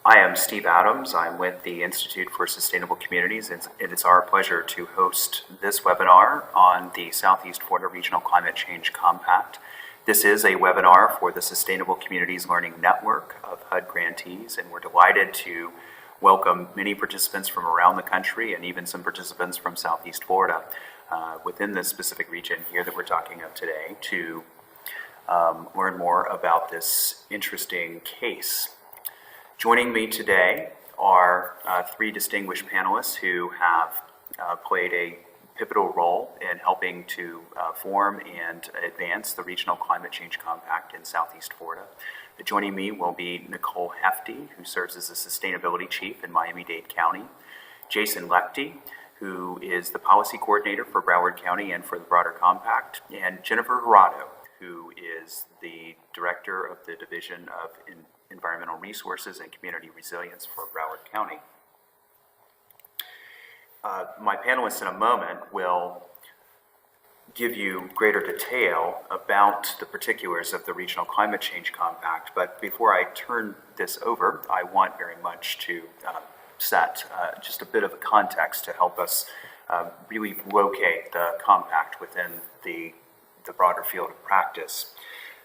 I am Steve Adams. I'm with the Institute for Sustainable Communities, and it's our pleasure to host this webinar on the Southeast Florida Regional Climate Change Compact. This is a webinar for the Sustainable Communities Learning Network of HUD grantees, and we're delighted to welcome many participants from around the country and even some participants from Southeast Florida within this specific region here that we're talking of today to learn more about this interesting case. Joining me today are three distinguished panelists who have played a pivotal role in helping to form and advance the Regional Climate Change Compact in Southeast Florida. Joining me will be Nicole Hefty, who serves as the Sustainability Chief in Miami-Dade County, Jason Lepty, who is the Policy Coordinator for Broward County and for the broader Compact, and Jennifer Jurado, who is the Director of the Division of Environmental Resources and Community Resilience for Broward County. My panelists in a moment will give you greater detail about the particulars of the Regional Climate Change Compact, but before I turn this over, I want very much to set just a bit of a context to help us really locate the compact within the broader field of practice.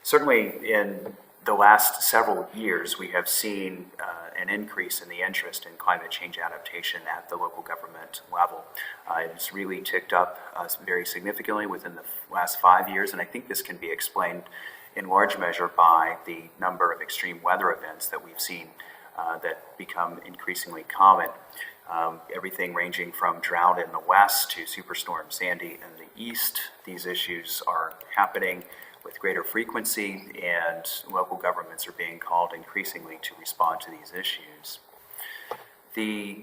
Certainly in the last several years, we have seen an increase in the interest in climate change adaptation at the local government level. It's really ticked up very significantly within the last 5 years, and I think this can be explained in large measure by the number of extreme weather events that we've seen that become increasingly common. Everything ranging from drought in the west to Superstorm Sandy in the east. These issues are happening with greater frequency, and local governments are being called increasingly to respond to these issues.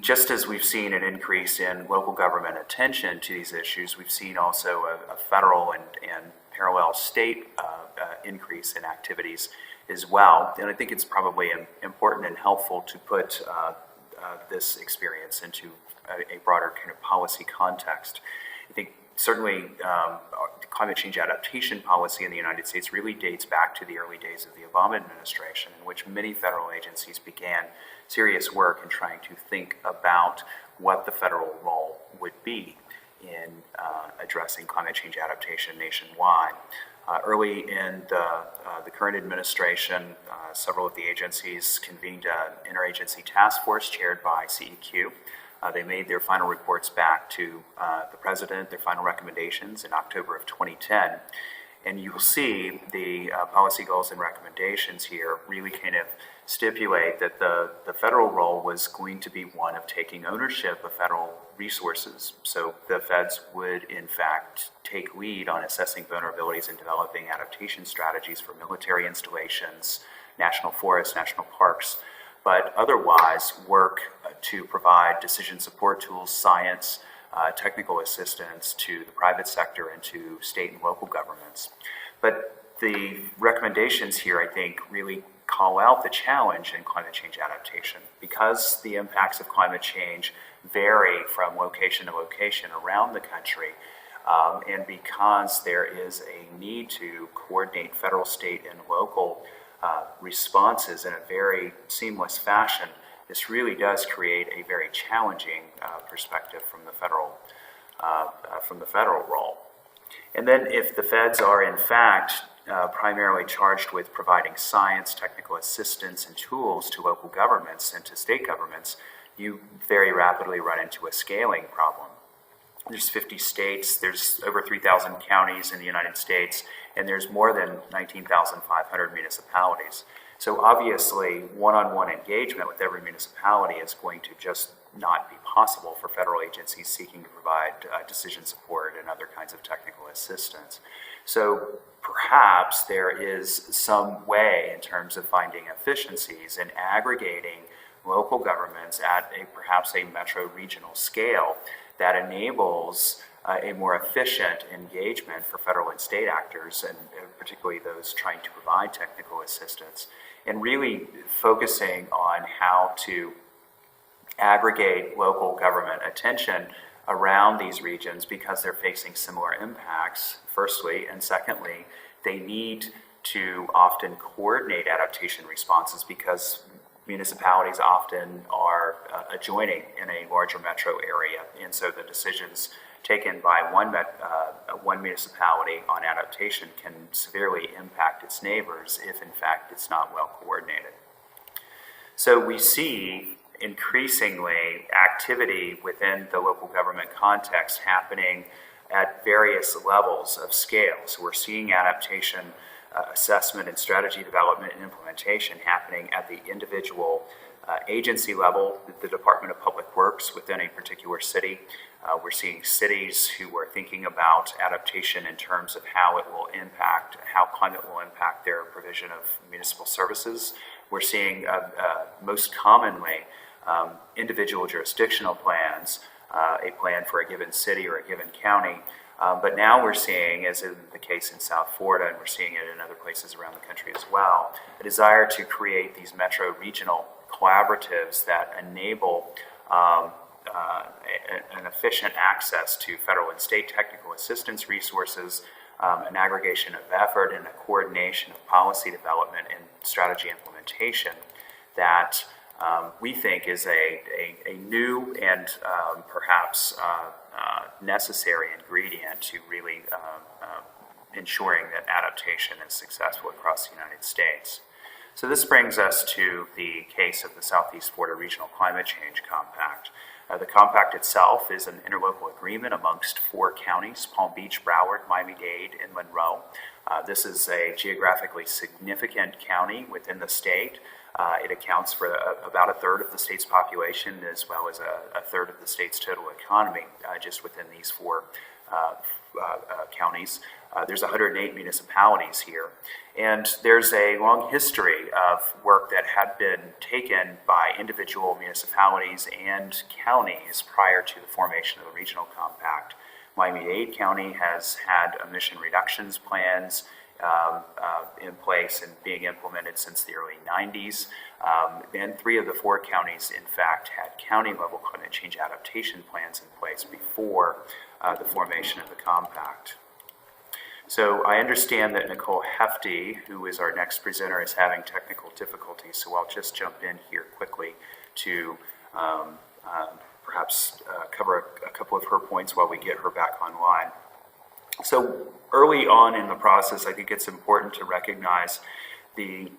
Just as we've seen an increase in local government attention to these issues, we've seen also a federal and parallel state increase in activities as well. And I think it's probably important and helpful to put this experience into a broader kind of policy context. I think certainly climate change adaptation policy in the United States really dates back to the early days of the Obama administration, in which many federal agencies began serious work in trying to think about what the federal role would be in addressing climate change adaptation nationwide. Early in the current administration, several of the agencies convened an interagency task force chaired by CEQ. They made their final reports back to the President, their final recommendations in October of 2010. And you will see the policy goals and recommendations here really kind of stipulate that the federal role was going to be one of taking ownership of federal resources. So the feds would, in fact, take lead on assessing vulnerabilities and developing adaptation strategies for military installations, national forests, national parks, but otherwise work to provide decision support tools, science, technical assistance to the private sector and to state and local governments. But the recommendations here, I think, really call out the challenge in climate change adaptation. Because the impacts of climate change vary from location to location around the country, and because there is a need to coordinate federal, state, and local responses in a very seamless fashion, this really does create a very challenging perspective from the federal role. And then if the feds are in fact primarily charged with providing science, technical assistance, and tools to local governments and to state governments, you very rapidly run into a scaling problem. There's 50 states, there's over 3,000 counties in the United States, and there's more than 19,500 municipalities. So obviously, one-on-one engagement with every municipality is going to just not be possible for federal agencies seeking to provide decision support and other kinds of technical assistance. So perhaps there is some way in terms of finding efficiencies in aggregating local governments at perhaps a metro-regional scale that enables a more efficient engagement for federal and state actors, and particularly those trying to provide technical assistance, and really focusing on how to aggregate local government attention around these regions because they're facing similar impacts, firstly, and secondly, they need to often coordinate adaptation responses because municipalities often are adjoining in a larger metro area, and so the decisions taken by one municipality on adaptation can severely impact its neighbors if in fact it's not well coordinated. So we see increasingly activity within the local government context happening at various levels of scale. So we're seeing adaptation assessment and strategy development and implementation happening at the individual agency level, the Department of Public Works within a particular city. We're seeing cities who are thinking about adaptation in terms of how climate will impact their provision of municipal services. We're seeing most commonly individual jurisdictional plans, a plan for a given city or a given county. But now we're seeing, as in the case in South Florida, and we're seeing it in other places around the country as well, a desire to create these metro-regional collaboratives that enable an efficient access to federal and state technical assistance resources, an aggregation of effort, and a coordination of policy development and strategy implementation that we think is a new and perhaps necessary ingredient to really ensuring that adaptation is successful across the United States. So this brings us to the case of the Southeast Florida Regional Climate Change Compact. The compact itself is an interlocal agreement amongst 4 counties: Palm Beach, Broward, Miami-Dade, and Monroe. This is a geographically significant county within the state. It accounts for about a third of the state's population, as well as a third of the state's total economy, just within these 4 counties. There's 108 municipalities here, and there's a long history of work that had been taken by individual municipalities and counties prior to the formation of the regional compact. Miami-Dade County has had emission reductions plans in place and being implemented since the early 90s. And 3 of the 4 counties, in fact, had county-level climate change adaptation plans in place before the formation of the compact. So I understand that Nicole Hefty, who is our next presenter, is having technical difficulties, so I'll just jump in here quickly to perhaps cover a couple of her points while we get her back online. So early on in the process, I think it's important to recognize the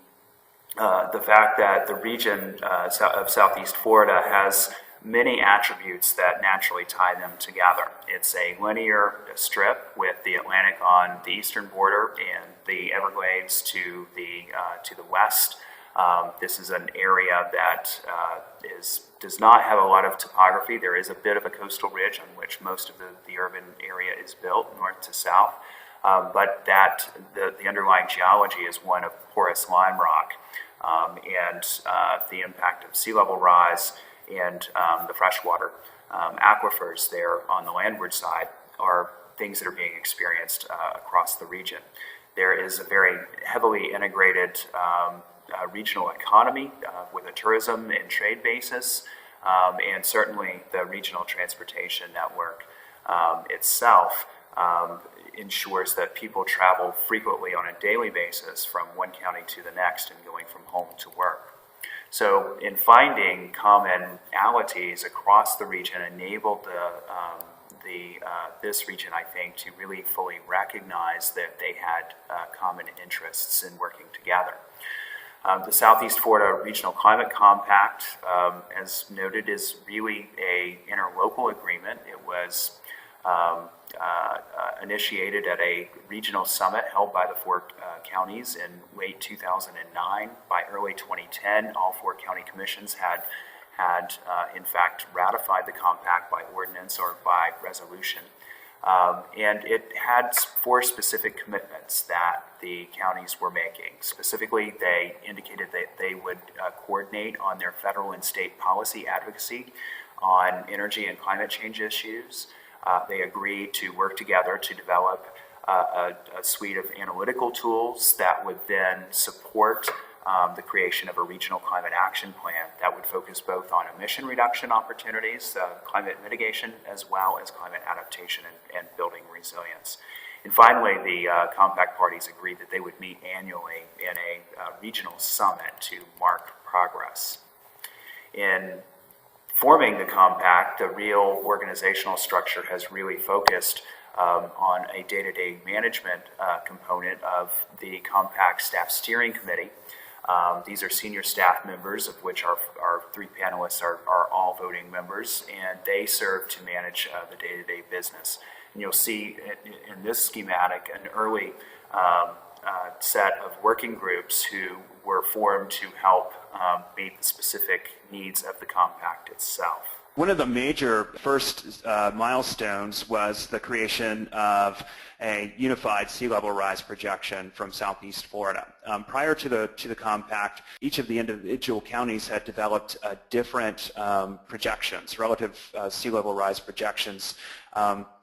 fact that the region of Southeast Florida has many attributes that naturally tie them together. It's a linear strip with the Atlantic on the eastern border and the Everglades to the west. This is an area that does not have a lot of topography. There is a bit of a coastal ridge on which most of the urban area is built, north to south, but the underlying geology is one of porous lime rock, and the impact of sea level rise and the freshwater aquifers there on the landward side are things that are being experienced across the region. There is a very heavily integrated regional economy with a tourism and trade basis, and certainly the regional transportation network itself ensures that people travel frequently on a daily basis from one county to the next and going from home to work. So in finding commonalities across the region enabled this region, I think, to really fully recognize that they had common interests in working together. The Southeast Florida Regional Climate Compact, as noted, is really an interlocal agreement. It was initiated at a regional summit held by the 4 counties in late 2009. By early 2010, all 4 county commissions had in fact ratified the compact by ordinance or by resolution. And it had 4 specific commitments that the counties were making. Specifically, they indicated that they would coordinate on their federal and state policy advocacy on energy and climate change issues. They agreed to work together to develop a suite of analytical tools that would then support the creation of a regional climate action plan that would focus both on emission reduction opportunities, climate mitigation, as well as climate adaptation and building resilience. And finally, the compact parties agreed that they would meet annually in a regional summit to mark progress. In forming the compact, the real organizational structure has really focused on a day-to-day management component of the compact staff steering committee. These are senior staff members, of which our three panelists are all voting members, and they serve to manage the day-to-day business. And you'll see in this schematic an early set of working groups who were formed to help meet the specific needs of the compact itself. One of the major first milestones was the creation of a unified sea level rise projection from Southeast Florida. Prior to the compact, each of the individual counties had developed different projections, relative sea level rise projections.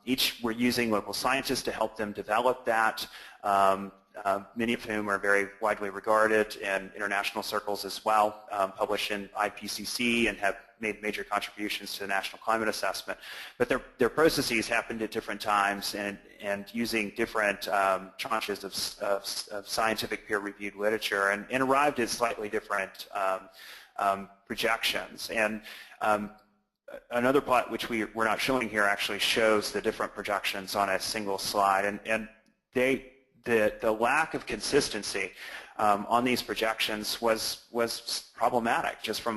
Each were using local scientists to help them develop that. Many of whom are very widely regarded in international circles as well, published in IPCC and have made major contributions to the National Climate Assessment. But their processes happened at different times and using different tranches of scientific peer-reviewed literature and arrived at slightly different projections. And another plot, which we're not showing here, actually shows the different projections on a single slide. And the lack of consistency on these projections was problematic, just from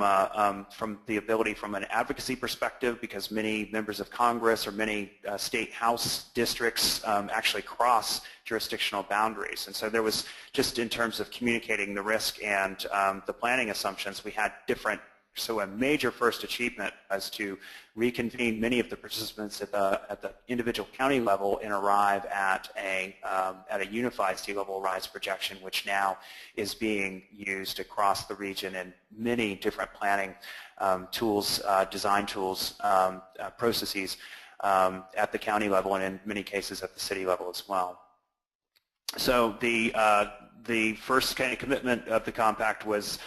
the ability from an advocacy perspective, because many members of Congress or many state house districts actually cross jurisdictional boundaries. And so there was, just in terms of communicating the risk and the planning assumptions, we had different. So a major first achievement was to reconvene many of the participants at the individual county level and arrive at a unified sea level rise projection, which now is being used across the region in many different planning tools, design tools, processes at the county level and in many cases at the city level as well. So the first kind of commitment of the compact was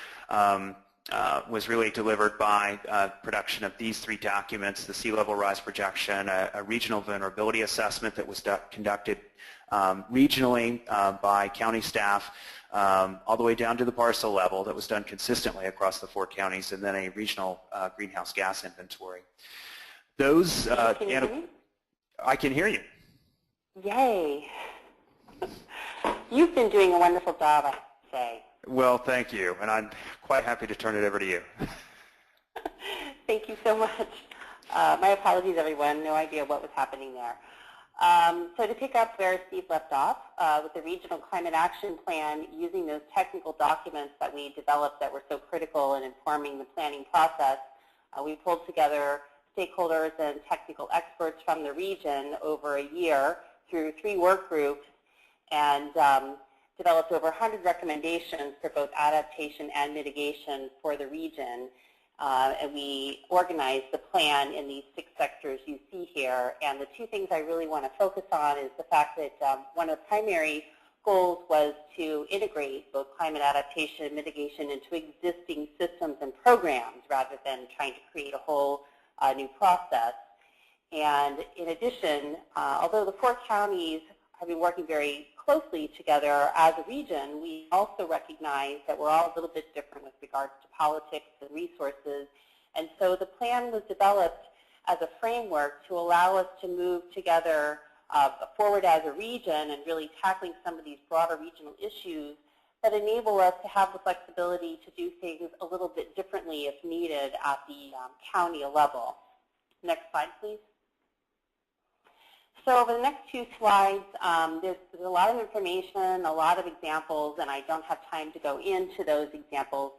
really delivered by production of these three documents: the sea level rise projection, a regional vulnerability assessment that was conducted regionally by county staff all the way down to the parcel level that was done consistently across the 4 counties, and then a regional greenhouse gas inventory. Those, can you hear me? I can hear you. Yay. You've been doing a wonderful job, I have to say. Well, thank you, and I'm quite happy to turn it over to you. Thank you so much. My apologies, everyone. No idea what was happening there. So to pick up where Steve left off, with the Regional Climate Action Plan, using those technical documents that we developed that were so critical in informing the planning process, we pulled together stakeholders and technical experts from the region over a year through 3 work groups and developed over 100 recommendations for both adaptation and mitigation for the region. And we organized the plan in these 6 sectors you see here. And the 2 things I really want to focus on is the fact that one of the primary goals was to integrate both climate adaptation and mitigation into existing systems and programs rather than trying to create a whole new process. And in addition, although the 4 counties have been working very closely together as a region, we also recognize that we're all a little bit different with regards to politics and resources. And so the plan was developed as a framework to allow us to move together forward as a region and really tackling some of these broader regional issues that enable us to have the flexibility to do things a little bit differently if needed at the county level. Next slide, please. So over the next 2 slides, there's a lot of information, a lot of examples, and I don't have time to go into those examples.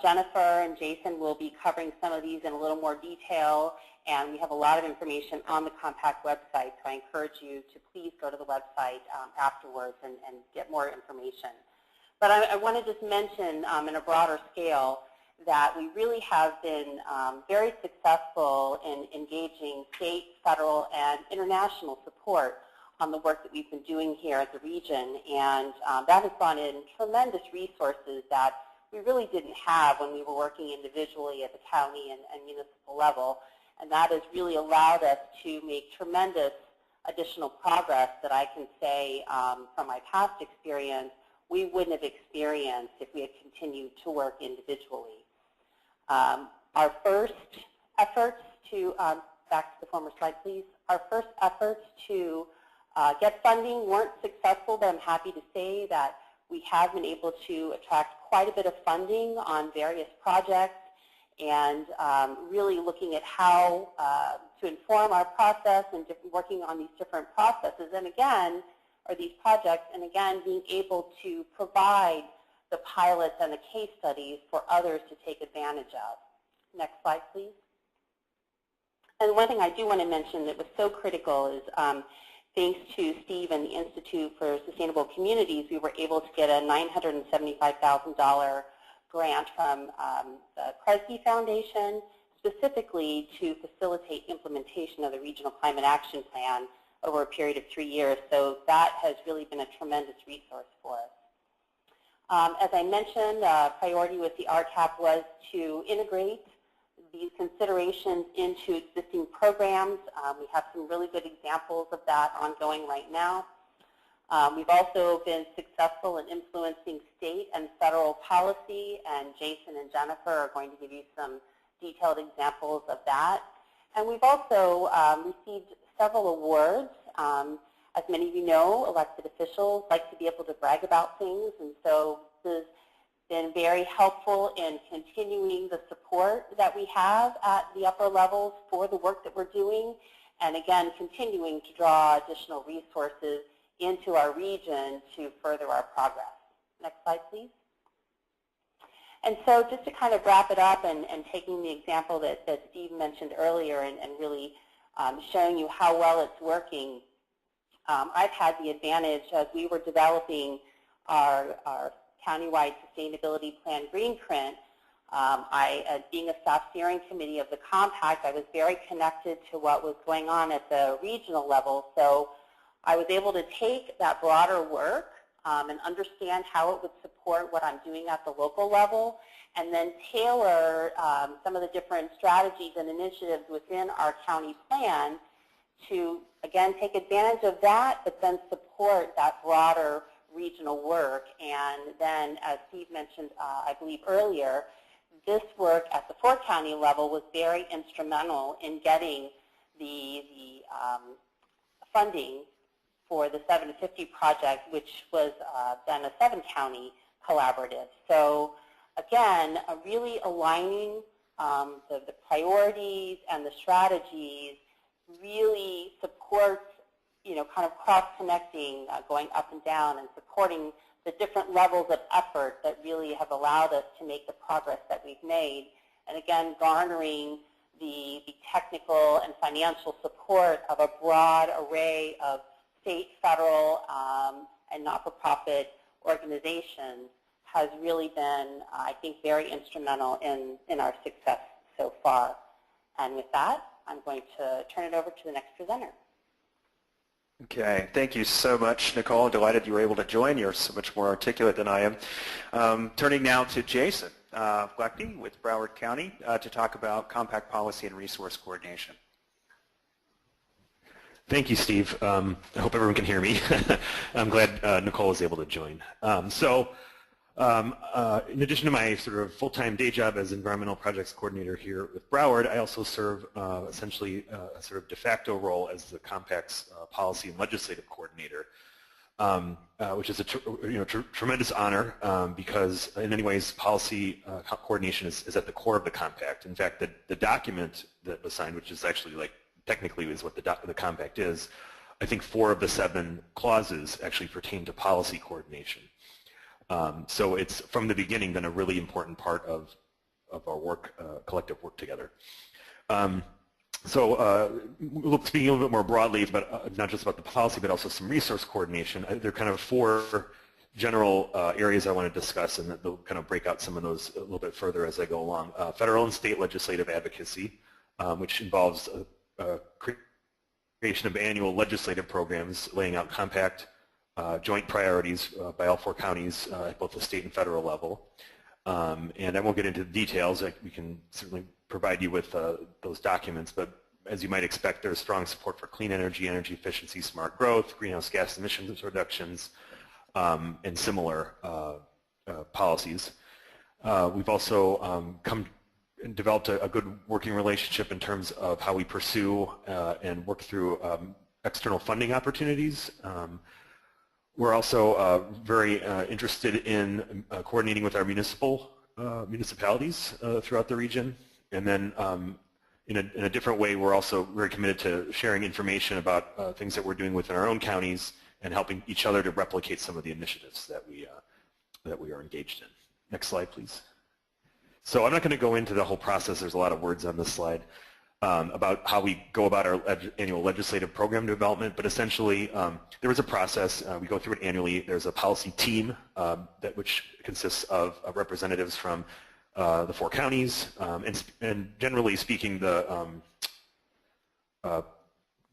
Jennifer and Jason will be covering some of these in a little more detail, and we have a lot of information on the compact website, so I encourage you to please go to the website afterwards and get more information. But I want to just mention in a broader scale that we really have been very successful in engaging state, federal, and international support on the work that we've been doing here at the region. And that has brought in tremendous resources that we really didn't have when we were working individually at the county and municipal level. And that has really allowed us to make tremendous additional progress that I can say from my past experience we wouldn't have experienced if we had continued to work individually. Our first efforts to, back to the former slide please, our first efforts to get funding weren't successful, but I'm happy to say that we have been able to attract quite a bit of funding on various projects and really looking at how to inform our process and working on these different processes and again, or these projects, and again being able to provide the pilots and the case studies for others to take advantage of. Next slide, please. And one thing I do want to mention that was so critical is thanks to Steve and the Institute for Sustainable Communities, we were able to get a $975,000 grant from the Kresge Foundation specifically to facilitate implementation of the Regional Climate Action Plan over a period of 3 years. So that has really been a tremendous resource for us. As I mentioned, priority with the RCAP was to integrate these considerations into existing programs. We have some really good examples of that ongoing right now. We've also been successful in influencing state and federal policy, and Jason and Jennifer are going to give you some detailed examples of that. And we've also received several awards. As many of you know, elected officials like to be able to brag about things, and so this has been very helpful in continuing the support that we have at the upper levels for the work that we're doing, and again, continuing to draw additional resources into our region to further our progress. Next slide, please. And so just to kind of wrap it up and taking the example that Steve mentioned earlier and really showing you how well it's working, I've had the advantage as we were developing our countywide sustainability plan green print. Being a staff steering committee of the compact, I was very connected to what was going on at the regional level. So I was able to take that broader work and understand how it would support what I'm doing at the local level, and then tailor some of the different strategies and initiatives within our county plan to, again, take advantage of that, but then support that broader regional work. And then, as Steve mentioned, I believe earlier, this work at the 4-county level was very instrumental in getting the funding for the 750 project, which was then a 7-county collaborative. So again, really aligning the priorities and the strategies really supports, kind of cross-connecting, going up and down and supporting the different levels of effort that really have allowed us to make the progress that we've made. And again, garnering the technical and financial support of a broad array of state, federal, and not-for-profit organizations has really been, I think, very instrumental in our success so far. And with that, I'm going to turn it over to the next presenter. Okay, thank you so much, Nicole. I'm delighted you were able to join. You're so much more articulate than I am. Turning now to Jason Fleckney with Broward County to talk about compact policy and resource coordination. Thank you, Steve. I hope everyone can hear me. I'm glad Nicole was able to join. In addition to my sort of full-time day job as environmental projects coordinator here with Broward, I also serve essentially a sort of de facto role as the compact's policy and legislative coordinator, which is a tremendous honor because in many ways policy coordination is at the core of the compact. In fact, the document that was signed, which is actually technically is what the compact is, I think 4 of the 7 clauses actually pertain to policy coordination. So it's from the beginning been a really important part of our work, collective work together. Speaking a little bit more broadly, but not just about the policy, but also some resource coordination, there are kind of 4 general areas I want to discuss, and they'll kind of break out some of those a little bit further as I go along. Federal and state legislative advocacy, which involves creation of annual legislative programs laying out compact joint priorities by all 4 counties at both the state and federal level. And I won't get into the details. We can certainly provide you with those documents, but as you might expect, there's strong support for clean energy, energy efficiency, smart growth, greenhouse gas emissions reductions, and similar policies. We've also come and developed a good working relationship in terms of how we pursue and work through external funding opportunities. We're also very interested in coordinating with our municipalities throughout the region. And then in a different way, we're also very committed to sharing information about things that we're doing within our own counties and helping each other to replicate some of the initiatives that we are engaged in. Next slide, please. So I'm not going to go into the whole process. There's a lot of words on this slide about how we go about our annual legislative program development, but essentially there is a process. We go through it annually. There's a policy team which consists of representatives from the 4 counties, and generally speaking, the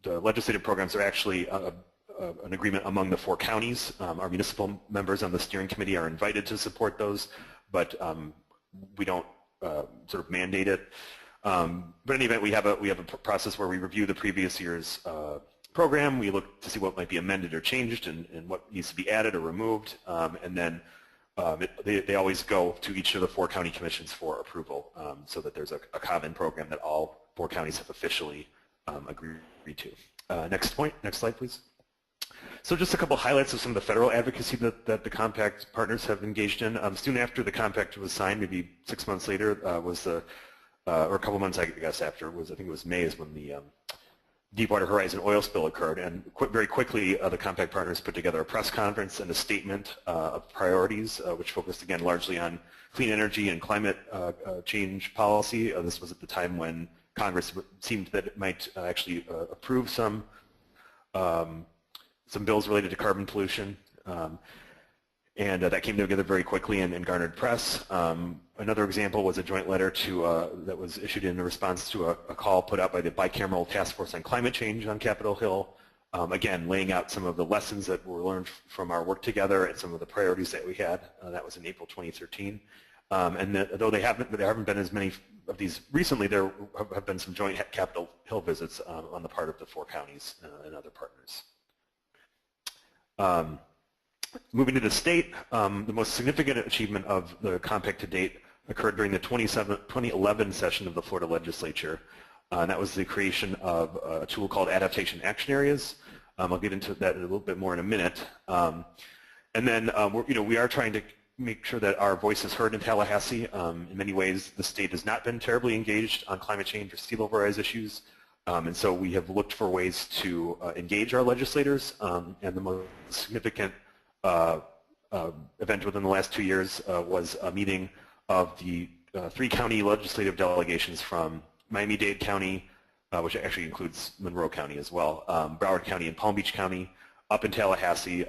legislative programs are actually an agreement among the 4 counties. Our municipal members on the steering committee are invited to support those, but we don't sort of mandate it. But in any event, we have a process where we review the previous year's program. We look to see what might be amended or changed and what needs to be added or removed, and then they always go to each of the 4 county commissions for approval, so that there's a common program that all 4 counties have officially agreed to. Next slide, please. So just a couple highlights of some of the federal advocacy that the compact partners have engaged in. Soon after the compact was signed, maybe 6 months later, or a couple months I guess after, I think it was May is when the Deepwater Horizon oil spill occurred, and very quickly the compact partners put together a press conference and a statement of priorities, which focused again largely on clean energy and climate change policy. This was at the time when Congress seemed that it might actually approve some bills related to carbon pollution, and that came together very quickly and garnered press. Another example was a joint letter that was issued in response to a call put out by the Bicameral Task Force on Climate Change on Capitol Hill, again laying out some of the lessons that were learned from our work together and some of the priorities that we had. That was in April 2013. And though there haven't been as many of these recently, there have been some joint Capitol Hill visits on the part of the 4 counties and other partners. Moving to the state, the most significant achievement of the compact to date occurred during the 2011 session of the Florida Legislature, and that was the creation of a tool called Adaptation Action Areas. I'll get into that a little bit more in a minute. And then we are trying to make sure that our voice is heard in Tallahassee. In many ways, the state has not been terribly engaged on climate change or sea level rise issues. And so we have looked for ways to engage our legislators, and the most significant event within the last 2 years was a meeting of the 3 county legislative delegations from Miami-Dade County, which actually includes Monroe County as well, Broward County and Palm Beach County, up in Tallahassee.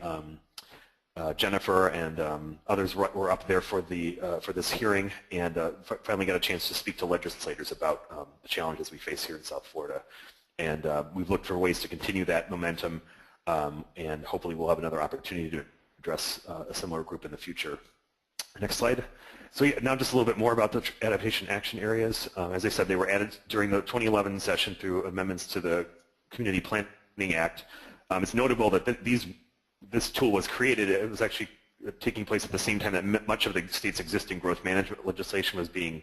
Jennifer and others were up there for this hearing, and finally got a chance to speak to legislators about the challenges we face here in South Florida. And we've looked for ways to continue that momentum, and hopefully we'll have another opportunity to address a similar group in the future. Next slide. So yeah, now just a little bit more about the adaptation action areas. As I said, they were added during the 2011 session through amendments to the Community Planning Act. It's notable that this tool was created. It was actually taking place at the same time that much of the state's existing growth management legislation was being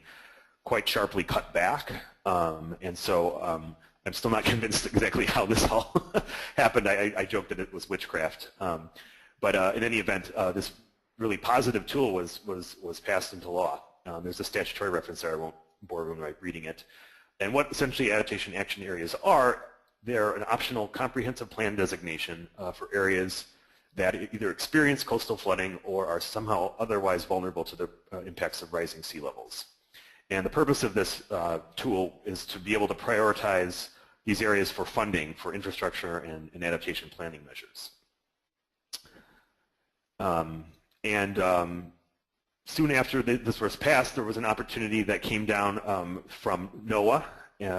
quite sharply cut back. And so I'm still not convinced exactly how this all happened. I joked that it was witchcraft. But in any event, this really positive tool was passed into law. There's a statutory reference there. I won't bore everyone by reading it. And what essentially adaptation action areas are, they're an optional comprehensive plan designation for areas that either experience coastal flooding or are somehow otherwise vulnerable to the impacts of rising sea levels. And the purpose of this tool is to be able to prioritize these areas for funding for infrastructure and adaptation planning measures. Soon after this was passed, there was an opportunity that came down from NOAA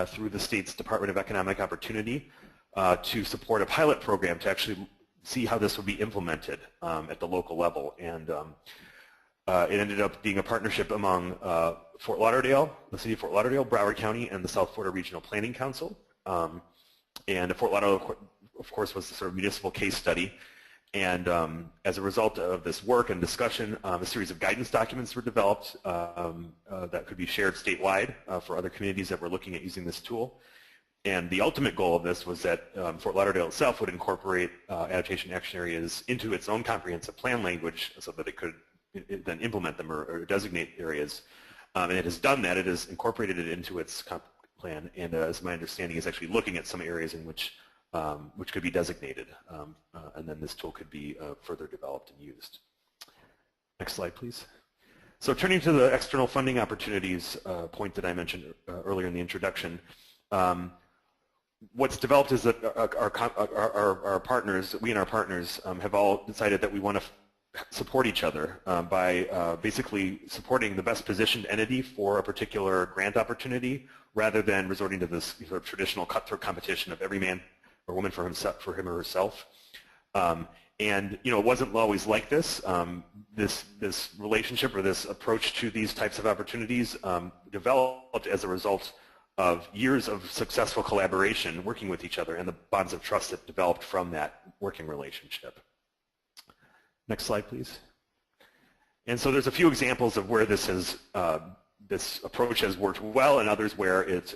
through the state's Department of Economic Opportunity to support a pilot program to actually see how this would be implemented at the local level. And it ended up being a partnership among Fort Lauderdale, the city of Fort Lauderdale, Broward County, and the South Florida Regional Planning Council. And Fort Lauderdale, of course, was the sort of municipal case study. And as a result of this work and discussion, a series of guidance documents were developed that could be shared statewide for other communities that were looking at using this tool. And the ultimate goal of this was that Fort Lauderdale itself would incorporate adaptation action areas into its own comprehensive plan language so that it could then implement them or designate areas. And it has done that. It has incorporated it into its comp plan, and as my understanding is actually looking at some areas in which could be designated, and then this tool could be further developed and used. Next slide, please. So turning to the external funding opportunities point that I mentioned earlier in the introduction, what's developed is that our partners, we and our partners, have all decided that we want to support each other by basically supporting the best positioned entity for a particular grant opportunity rather than resorting to this sort of traditional cutthroat competition of every man or woman for him or herself. And it wasn't always like this. This relationship or this approach to these types of opportunities developed as a result of years of successful collaboration working with each other and the bonds of trust that developed from that working relationship. Next slide, please. And so there's a few examples of where this has this approach has worked well, and others where it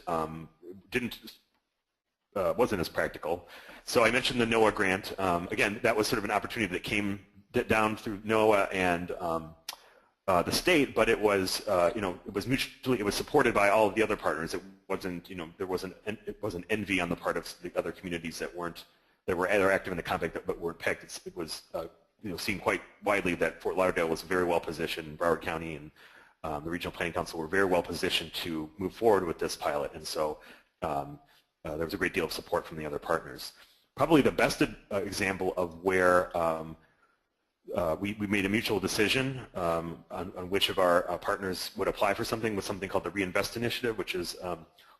wasn't as practical. So I mentioned the NOAA grant. Again, that was sort of an opportunity that came down through NOAA and the state, but it was it was supported by all of the other partners. It wasn't there wasn't envy on the part of the other communities that were either active in the compact but weren't picked. It was seen quite widely that Fort Lauderdale was very well positioned, Broward County and the Regional Planning Council were very well positioned to move forward with this pilot, and so there was a great deal of support from the other partners. Probably the best example of where we made a mutual decision on which of our partners would apply for something was something called the Reinvest Initiative, which is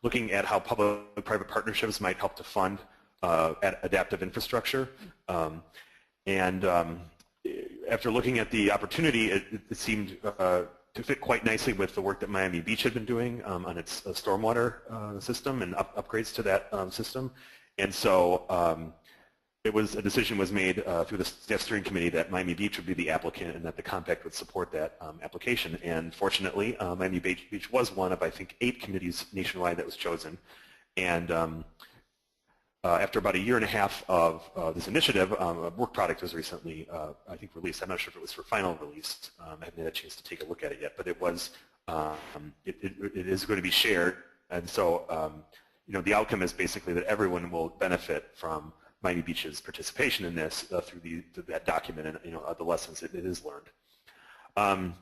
looking at how public-private partnerships might help to fund adaptive infrastructure. After looking at the opportunity, it seemed to fit quite nicely with the work that Miami Beach had been doing on its stormwater system and upgrades to that system. And so a decision was made through the staff steering committee that Miami Beach would be the applicant and that the compact would support that application. And fortunately, Miami Beach was one of, I think, 8 communities nationwide that was chosen. And after about a year and a half of this initiative, a work product was recently, I think, released. I'm not sure if it was for final release. I haven't had a chance to take a look at it yet, but it was. It is going to be shared, and so the outcome is basically that everyone will benefit from Miami Beach's participation in this through that document and the lessons it is learned.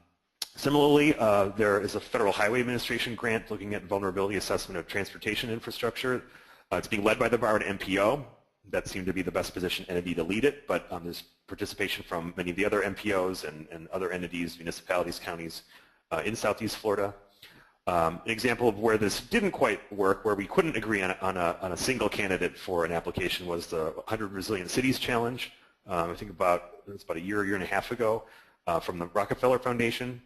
Similarly, there is a Federal Highway Administration grant looking at vulnerability assessment of transportation infrastructure. It's being led by the Broward MPO. That seemed to be the best positioned entity to lead it, but there's participation from many of the other MPOs and other entities, municipalities, counties in Southeast Florida. An example of where this didn't quite work, where we couldn't agree on a single candidate for an application, was the 100 Resilient Cities Challenge. I think it was about a year and a half ago from the Rockefeller Foundation.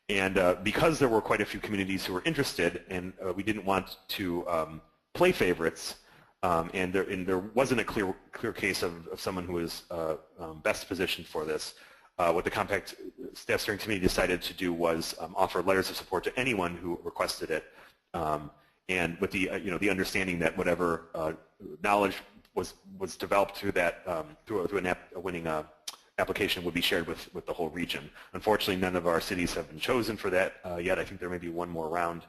And because there were quite a few communities who were interested, and we didn't want to play favorites, and there wasn't a clear case of someone who was best positioned for this. What the compact staff steering committee decided to do was offer letters of support to anyone who requested it, and with the the understanding that whatever knowledge was developed through that through a winning application would be shared with the whole region. Unfortunately, none of our cities have been chosen for that yet. I think there may be one more round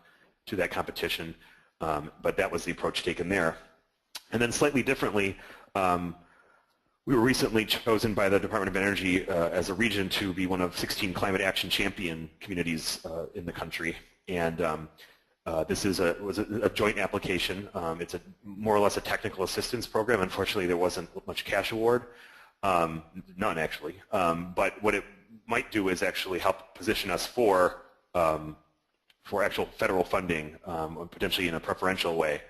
to that competition. But that was the approach taken there. And then slightly differently, we were recently chosen by the Department of Energy as a region to be one of 16 climate action champion communities in the country. And this was a joint application. It's more or less a technical assistance program. Unfortunately, there wasn't much cash award, none actually. But what it might do is actually help position us for actual federal funding, potentially in a preferential way.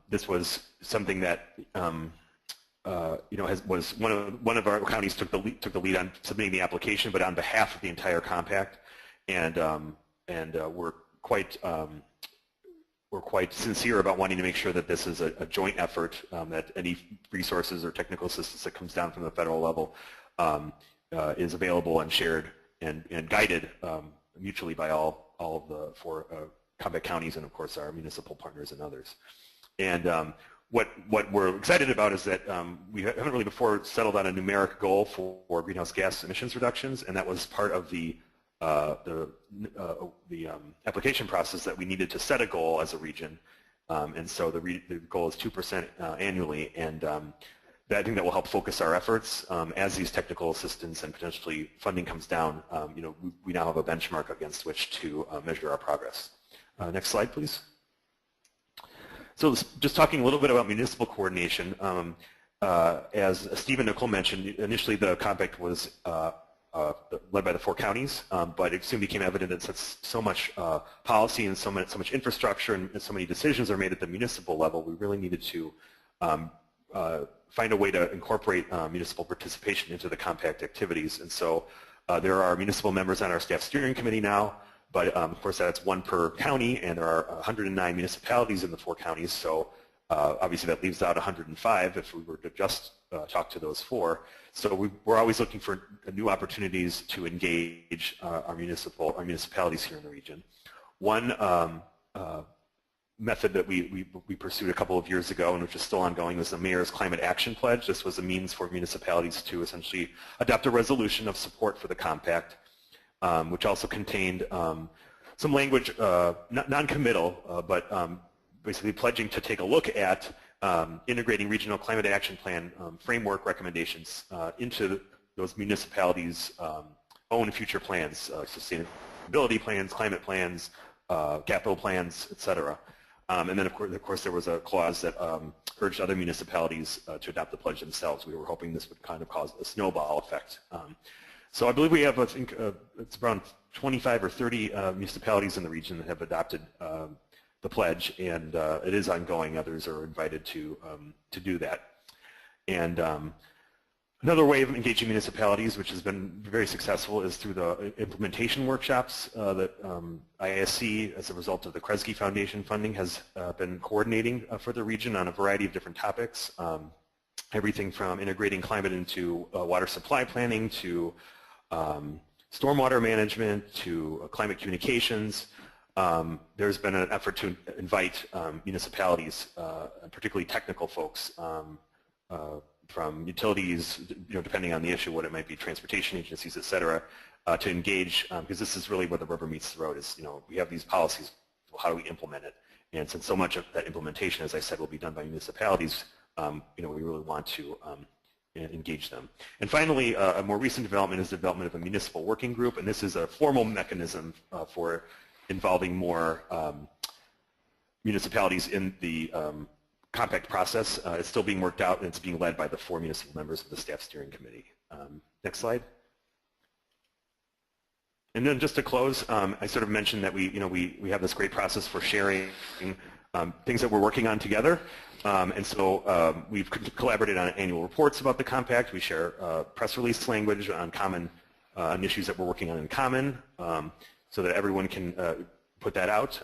This was something that was one of our counties took the lead on submitting the application, but on behalf of the entire compact, and we're quite we're quite sincere about wanting to make sure that this is a joint effort, that any resources or technical assistance that comes down from the federal level is available and shared and guided mutually by all of the 4 compact counties and, of course, our municipal partners and others. And what we're excited about is that we haven't really before settled on a numeric goal for greenhouse gas emissions reductions, and that was part of the application process that we needed to set a goal as a region. And so the goal is 2% annually, and I think that will help focus our efforts as these technical assistance and potentially funding comes down. We now have a benchmark against which to measure our progress. Next slide, please. So just talking a little bit about municipal coordination, as Steve and Nicole mentioned, initially the compact was led by the 4 counties, but it soon became evident that since so much policy and so much infrastructure and so many decisions are made at the municipal level, we really needed to find a way to incorporate municipal participation into the compact activities. And so there are municipal members on our staff steering committee now, but of course that's 1 per county, and there are 109 municipalities in the 4 counties, so obviously that leaves out 105 if we were to just talk to those 4. So we're always looking for new opportunities to engage our municipalities here in the region. One method that we pursued a couple of years ago, and which is still ongoing, was the Mayor's Climate Action Pledge. This was a means for municipalities to essentially adopt a resolution of support for the compact, which also contained some language, non-committal, but basically pledging to take a look at integrating regional climate action plan framework recommendations into those municipalities' own future plans, sustainability plans, climate plans, capital plans, et cetera. And then, of course, there was a clause that urged other municipalities to adopt the pledge themselves. We were hoping this would kind of cause a snowball effect. So I believe we have, I think, it's around 25 or 30 municipalities in the region that have adopted the pledge, and it is ongoing. Others are invited to do that. And another way of engaging municipalities, which has been very successful, is through the implementation workshops that ISC, as a result of the Kresge Foundation funding, has been coordinating for the region on a variety of different topics. Everything from integrating climate into water supply planning to stormwater management to climate communications. There's been an effort to invite municipalities, particularly technical folks, from utilities, depending on the issue, what it might be, transportation agencies, et cetera, to engage, because this is really where the rubber meets the road. Is we have these policies, well, how do we implement it? And since so much of that implementation, as I said, will be done by municipalities, we really want to engage them. And finally, a more recent development is the development of a municipal working group, and this is a formal mechanism for involving more municipalities in the compact process. It's still being worked out, and it's being led by the 4 municipal members of the staff steering committee. Next slide. And then just to close, I sort of mentioned that we have this great process for sharing things that we're working on together. And so we've collaborated on annual reports about the compact. We share press release language on common on issues that we're working on in common, so that everyone can put that out.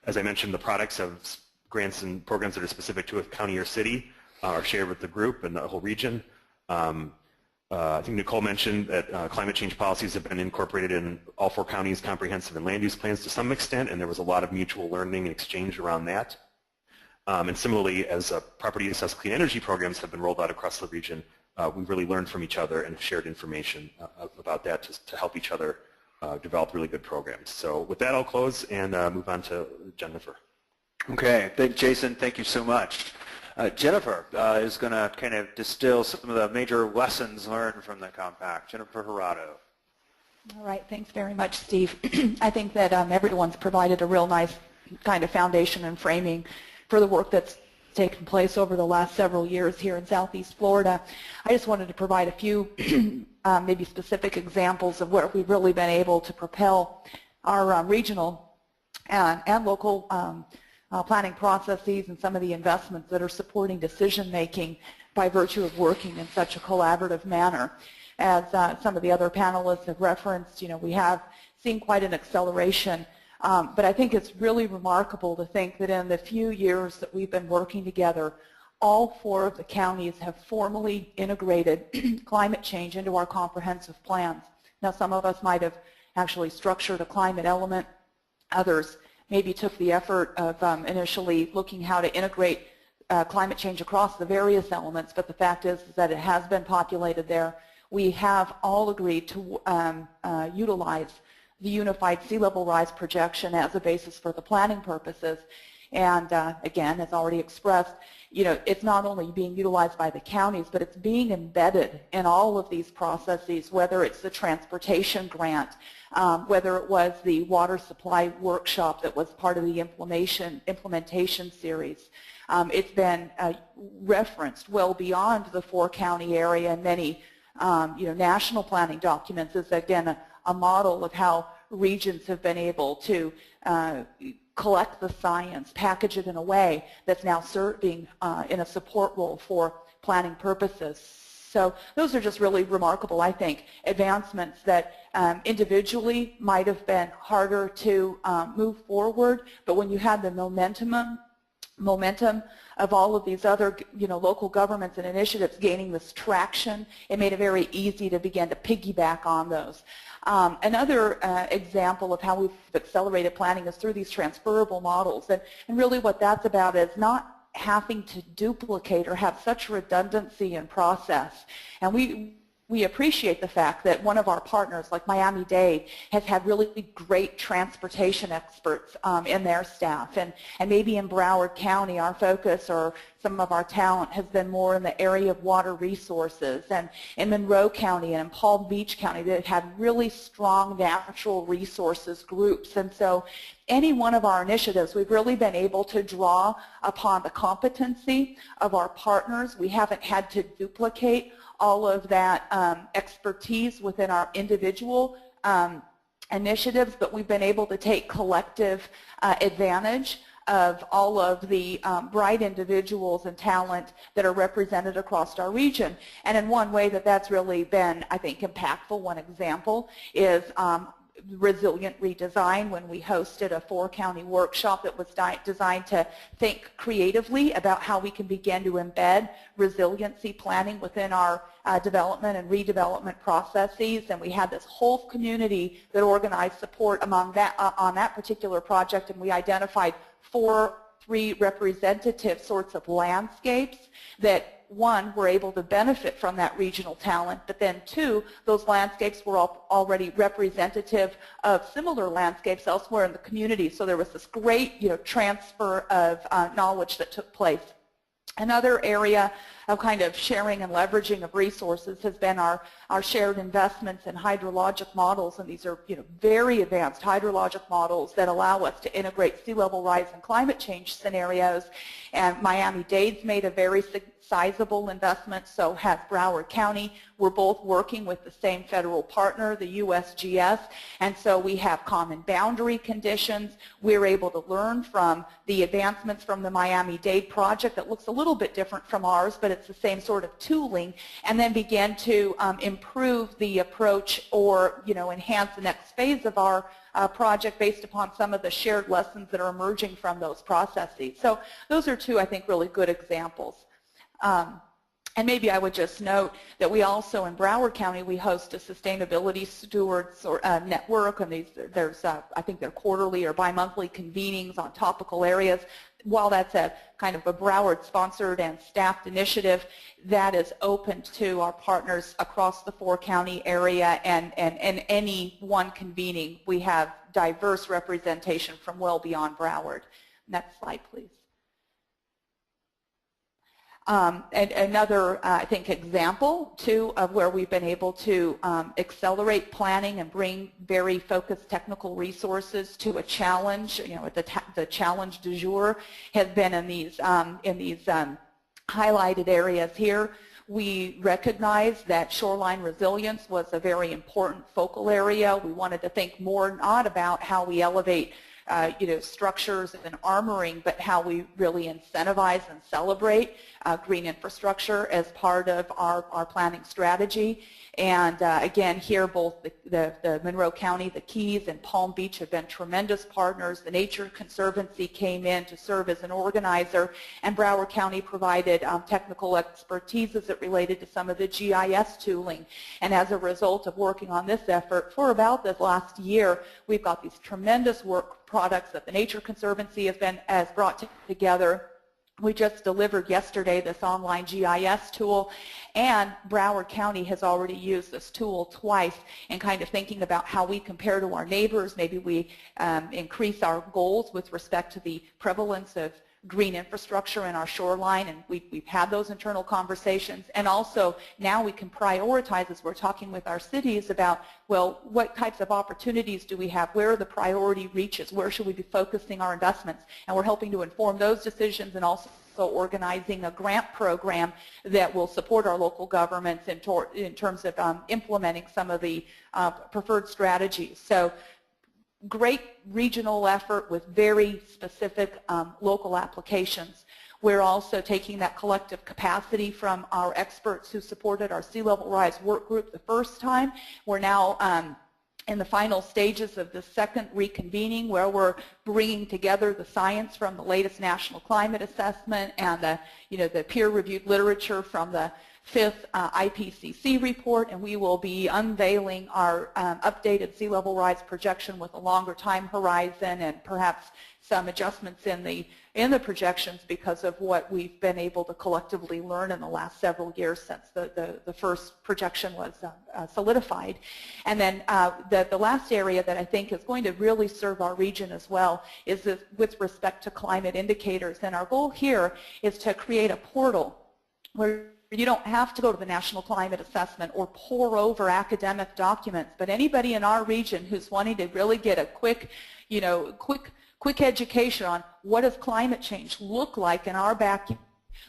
As I mentioned, the products of grants and programs that are specific to a county or city are shared with the group and the whole region. I think Nicole mentioned that climate change policies have been incorporated in all 4 counties' comprehensive and land use plans to some extent, and there was a lot of mutual learning and exchange around that. And similarly, as property assessed clean energy programs have been rolled out across the region, we've really learned from each other and shared information about that to help each other develop really good programs. So with that, I'll close and move on to Jennifer. Okay, Jason, thank you so much. Jennifer is going to kind of distill some of the major lessons learned from the compact. Jennifer Jurado. All right, thanks very much, Steve. I think that everyone's provided a real nice kind of foundation and framing for the work that's taken place over the last several years here in Southeast Florida. I just wanted to provide a few maybe specific examples of where we've really been able to propel our regional and local planning processes and some of the investments that are supporting decision making by virtue of working in such a collaborative manner. As some of the other panelists have referenced, we have seen quite an acceleration But I think it's really remarkable to think that in the few years that we've been working together, all 4 of the counties have formally integrated climate change into our comprehensive plans. Now, some of us might have actually structured a climate element. Others maybe took the effort of initially looking how to integrate climate change across the various elements, but the fact is that it has been populated there. We have all agreed to utilize the unified sea level rise projection as a basis for the planning purposes. And again, as already expressed, it's not only being utilized by the counties, but it's being embedded in all of these processes, whether it's the transportation grant, whether it was the water supply workshop that was part of the implementation series. It's been referenced well beyond the 4-county area in many national planning documents as, again, a model of how regions have been able to collect the science, package it in a way that's now serving in a support role for planning purposes. So those are just really remarkable, I think, advancements that individually might have been harder to move forward, but when you had the momentum of all of these other local governments and initiatives gaining this traction, it made it very easy to begin to piggyback on those. Another example of how we've accelerated planning is through these transferable models, and really what that's about is not having to duplicate or have such redundancy in process. And we appreciate the fact that one of our partners, like Miami-Dade, has had really great transportation experts in their staff. And maybe in Broward County, our focus or some of our talent has been more in the area of water resources. And in Monroe County and in Palm Beach County, they've had really strong natural resources groups. And so any one of our initiatives, we've really been able to draw upon the competency of our partners. We haven't had to duplicate all of that expertise within our individual initiatives, but we've been able to take collective advantage of all of the bright individuals and talent that are represented across our region. And in one way that's really been, I think, impactful, one example is resilient redesign, when we hosted a 4-county workshop that was designed to think creatively about how we can begin to embed resiliency planning within our development and redevelopment processes. And we had this whole community that organized support among that on that particular project, and we identified 3 representative sorts of landscapes that, 1, were able to benefit from that regional talent, but then 2, those landscapes were already representative of similar landscapes elsewhere in the community. So there was this great transfer of knowledge that took place. Another area of kind of sharing and leveraging of resources has been our shared investments in hydrologic models, and these are very advanced hydrologic models that allow us to integrate sea level rise and climate change scenarios. And Miami-Dade's made a very sizable investment, so has Broward County. We're both working with the same federal partner, the USGS, and so we have common boundary conditions. We're able to learn from the advancements from the Miami-Dade project that looks a little bit different from ours, but it's the same sort of tooling, and then begin to improve the approach or enhance the next phase of our project based upon some of the shared lessons that are emerging from those processes. So those are 2, I think, really good examples. And maybe I would just note that we also, in Broward County, we host a sustainability stewards network, and there's I think they're quarterly or bi-monthly convenings on topical areas. While that's a kind of a Broward-sponsored and staffed initiative, that is open to our partners across the 4-county area, and any one convening, we have diverse representation from well beyond Broward. Next slide, please. And another, I think, example, too, of where we've been able to accelerate planning and bring very focused technical resources to a challenge, the challenge du jour has been in these highlighted areas here. We recognize that shoreline resilience was a very important focal area. We wanted to think more not about how we elevate structures and armoring, but how we really incentivize and celebrate green infrastructure as part of our planning strategy. And again, here both the Monroe County, the Keys, and Palm Beach have been tremendous partners. The Nature Conservancy came in to serve as an organizer, and Broward County provided technical expertise as it related to some of the GIS tooling. And as a result of working on this effort for about the last year, we've got these tremendous work products that the Nature Conservancy has brought together. We just delivered yesterday this online GIS tool, and Broward County has already used this tool twice in kind of thinking about how we compare to our neighbors. Maybe we increase our goals with respect to the prevalence of green infrastructure in our shoreline, and we've had those internal conversations. And also now we can prioritize as we're talking with our cities about, well, what types of opportunities do we have? Where are the priority reaches? Where should we be focusing our investments? And we're helping to inform those decisions, and also organizing a grant program that will support our local governments in terms of implementing some of the preferred strategies. So great regional effort with very specific local applications. We're also taking that collective capacity from our experts who supported our sea level rise work group the first time. We're now in the final stages of the second reconvening, where we're bringing together the science from the latest National Climate Assessment and the peer-reviewed literature from the fifth IPCC report, and we will be unveiling our updated sea level rise projection with a longer time horizon and perhaps some adjustments in the projections because of what we've been able to collectively learn in the last several years since the first projection was solidified. And then the last area that I think is going to really serve our region as well is with respect to climate indicators. And our goal here is to create a portal where you don't have to go to the National Climate Assessment or pore over academic documents, but anybody in our region who's wanting to really get a quick education on what does climate change look like in our backyard,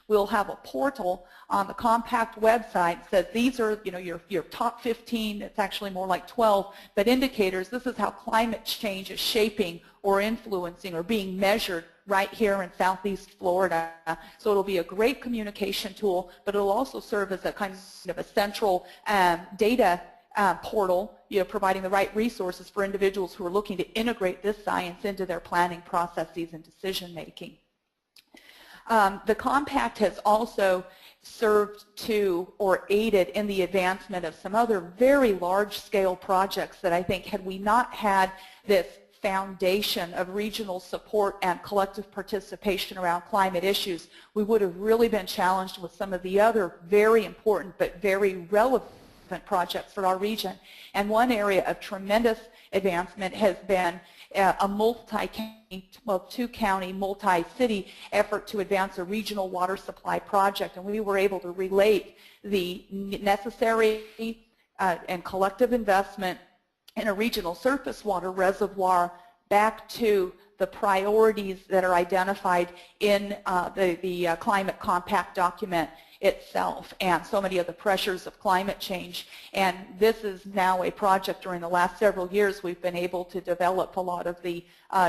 we'll have a portal on the compact website that says these are your top 15, it's actually more like 12, but indicators. This is how climate change is shaping or influencing or being measured right here in Southeast Florida. So it'll be a great communication tool, but it'll also serve as a kind of a central data portal, providing the right resources for individuals who are looking to integrate this science into their planning processes and decision making. The compact has also served to or aided in the advancement of some other very large-scale projects that I think, had we not had this foundation of regional support and collective participation around climate issues, we would have really been challenged with some of the other very important but very relevant projects for our region. And one area of tremendous advancement has been a two-county, multi-city effort to advance a regional water supply project, and we were able to relate the necessary and collective investment in a regional surface water reservoir back to the priorities that are identified in the Climate Compact document itself, and so many of the pressures of climate change. And this is now a project during the last several years we've been able to develop a lot of the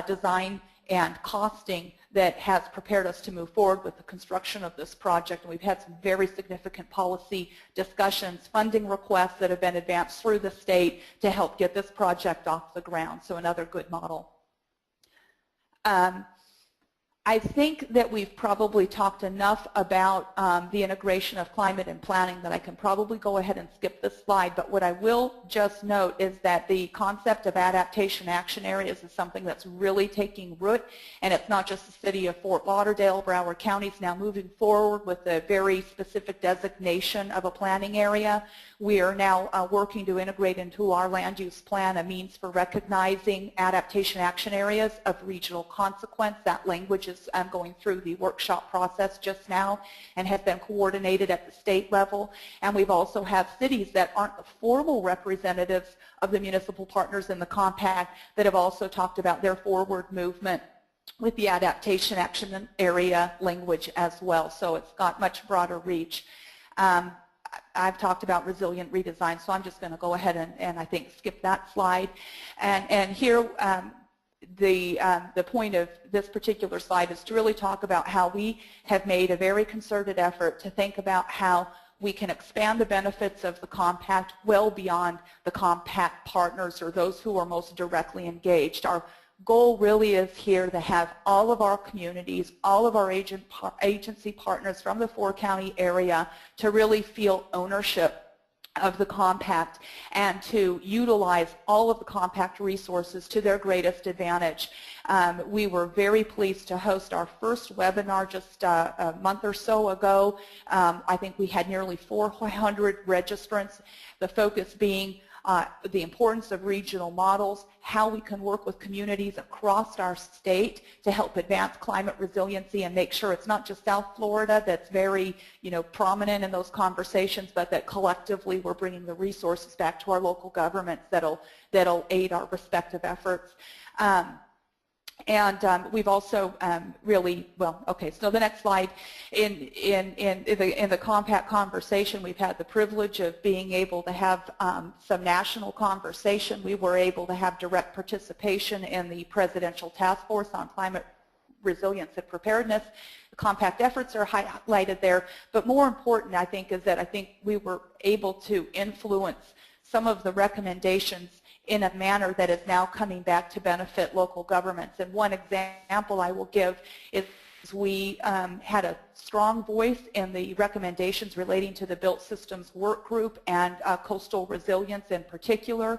design and costing that has prepared us to move forward with the construction of this project. And we've had some very significant policy discussions, funding requests that have been advanced through the state to help get this project off the ground. So another good model. I think that we've probably talked enough about the integration of climate and planning that I can probably go ahead and skip this slide, but what I will just note is that the concept of adaptation action areas is something that's really taking root, and it's not just the city of Fort Lauderdale. Broward County is now moving forward with a very specific designation of a planning area. We are now working to integrate into our land use plan a means for recognizing adaptation action areas of regional consequence. That language is going through the workshop process just now and has been coordinated at the state level. And we've also have cities that aren't the formal representatives of the municipal partners in the compact that have also talked about their forward movement with the adaptation action area language as well. So it's got much broader reach. I've talked about resilient redesign, so I'm just going to go ahead and I think skip that slide. And here, the point of this particular slide is to really talk about how we have made a very concerted effort to think about how we can expand the benefits of the compact well beyond the compact partners or those who are most directly engaged. Our goal really is here to have all of our communities, all of our agency partners from the four-county area to really feel ownership of the compact and to utilize all of the compact resources to their greatest advantage. We were very pleased to host our first webinar just a month or so ago. I think we had nearly 400 registrants, the focus being the importance of regional models, how we can work with communities across our state to help advance climate resiliency and make sure it's not just South Florida that's very, prominent in those conversations, but that collectively we're bringing the resources back to our local governments that'll aid our respective efforts. We've also really, so the next slide, in the compact conversation, we've had the privilege of being able to have some national conversation. We were able to have direct participation in the Presidential Task Force on Climate Resilience and Preparedness. The compact efforts are highlighted there, but more important, I think, is that we were able to influence some of the recommendations in a manner that is now coming back to benefit local governments. And one example I will give is we had a strong voice in the recommendations relating to the Built Systems Work Group and coastal resilience in particular.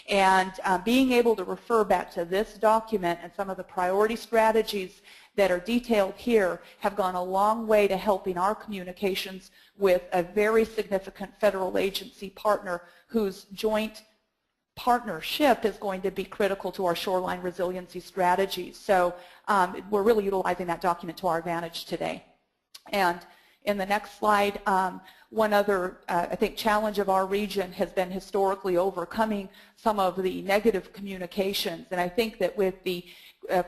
And being able to refer back to this document and some of the priority strategies that are detailed here have gone a long way to helping our communications with a very significant federal agency partner whose joint partnership is going to be critical to our shoreline resiliency strategy. So we're really utilizing that document to our advantage today. And in the next slide, one other, I think, challenge of our region has been historically overcoming some of the negative communications. And I think that with the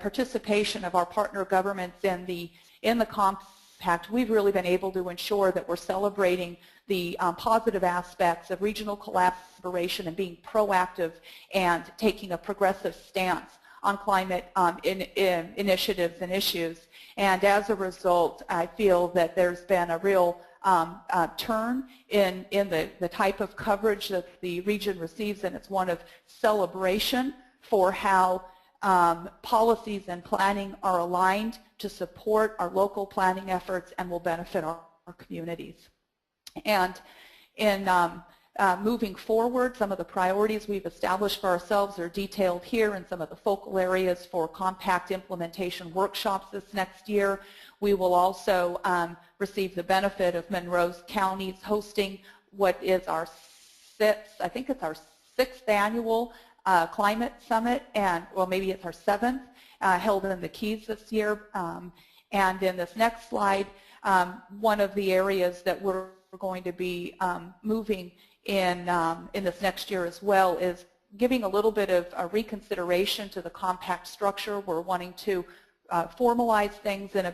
participation of our partner governments in the compact, we've really been able to ensure that we're celebrating the positive aspects of regional collaboration and being proactive and taking a progressive stance on climate initiatives and issues. And as a result, I feel that there's been a real turn in the type of coverage that the region receives, and it's one of celebration for how policies and planning are aligned to support our local planning efforts and will benefit our communities. And in moving forward, some of the priorities we've established for ourselves are detailed here in some of the focal areas for compact implementation workshops this next year. We will also receive the benefit of Monroe County's hosting what is our sixth annual climate summit, and well, maybe it's our seventh, held in the Keys this year. And in this next slide, one of the areas that we're going to be moving in this next year as well is giving a little bit of a reconsideration to the compact structure. We're wanting to formalize things in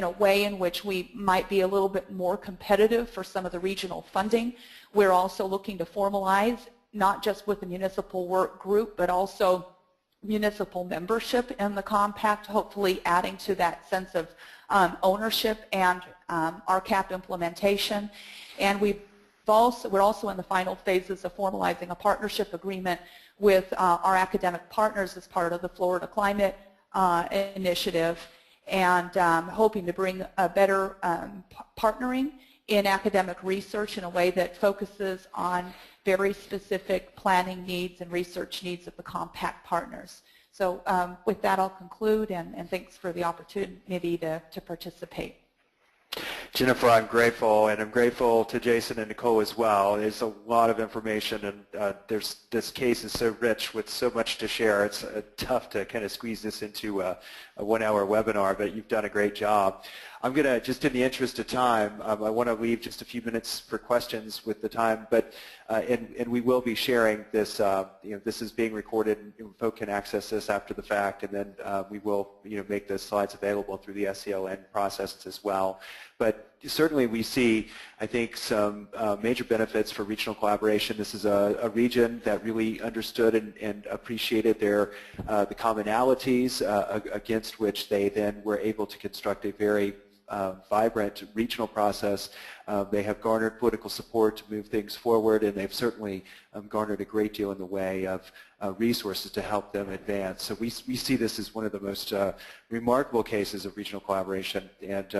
a way in which we might be a little bit more competitive for some of the regional funding. We're also looking to formalize, not just with the municipal work group, but also municipal membership in the compact, hopefully adding to that sense of ownership and RCAP implementation. And we're also in the final phases of formalizing a partnership agreement with our academic partners as part of the Florida Climate Initiative, and hoping to bring a better partnering in academic research in a way that focuses on very specific planning needs and research needs of the compact partners. So with that, I'll conclude, and thanks for the opportunity to participate. Jennifer, I'm grateful, and I'm grateful to Jason and Nicole as well. There's a lot of information, and this case is so rich with so much to share. It's tough to kind of squeeze this into a 1-hour webinar, but you've done a great job. I'm going to, just in the interest of time, I want to leave just a few minutes for questions with the time, but and we will be sharing this. This is being recorded, and folks can access this after the fact, and then we will make the slides available through the SCLN process as well. But certainly we see, I think, some major benefits for regional collaboration. This is a region that really understood and appreciated the commonalities against which they then were able to construct a very vibrant regional process. They have garnered political support to move things forward, and they've certainly garnered a great deal in the way of resources to help them advance. So we see this as one of the most remarkable cases of regional collaboration, and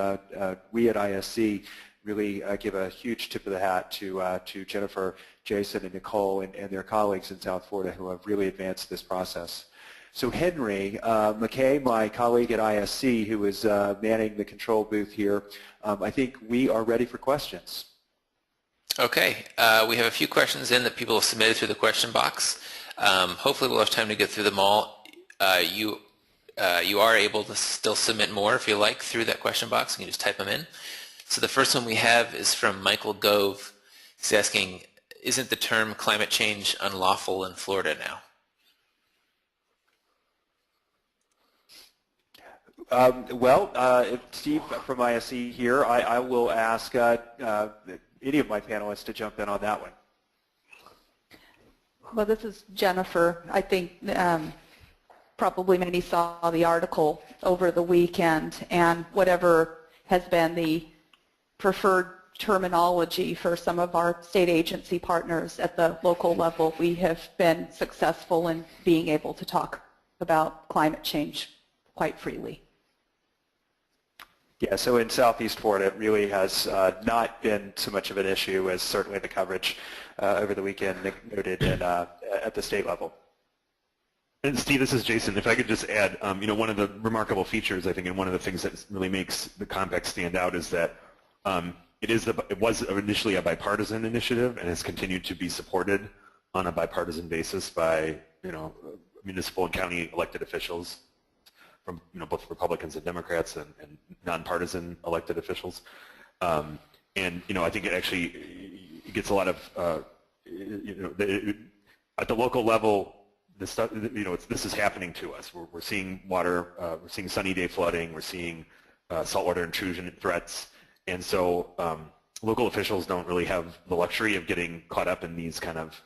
we at ISC really give a huge tip of the hat to Jennifer, Jason, and Nicole and their colleagues in South Florida who have really advanced this process. So Henry McKay, my colleague at ISC, who is manning the control booth here, I think we are ready for questions. Okay, we have a few questions in that people have submitted through the question box. Hopefully we'll have time to get through them all. You are able to still submit more if you like through that question box. You can just type them in. So the first one we have is from Michael Gove. He's asking, isn't the term climate change unlawful in Florida now? Steve from ISC here, I will ask any of my panelists to jump in on that one. Well, this is Jennifer. I think probably many saw the article over the weekend, and whatever has been the preferred terminology for some of our state agency partners at the local level, we have been successful in being able to talk about climate change quite freely. Yeah, so in Southeast Florida, it really has not been so much of an issue as certainly the coverage over the weekend noted at the state level. And Steve, this is Jason. If I could just add, one of the remarkable features, I think, and one of the things that really makes the compact stand out is that it was initially a bipartisan initiative and has continued to be supported on a bipartisan basis by municipal and county elected officials from both Republicans and Democrats and nonpartisan elected officials, and I think it actually gets a lot of at the local level. This stuff, this is happening to us. We're seeing water, we're seeing sunny day flooding, we're seeing saltwater intrusion threats, and so local officials don't really have the luxury of getting caught up in these kind of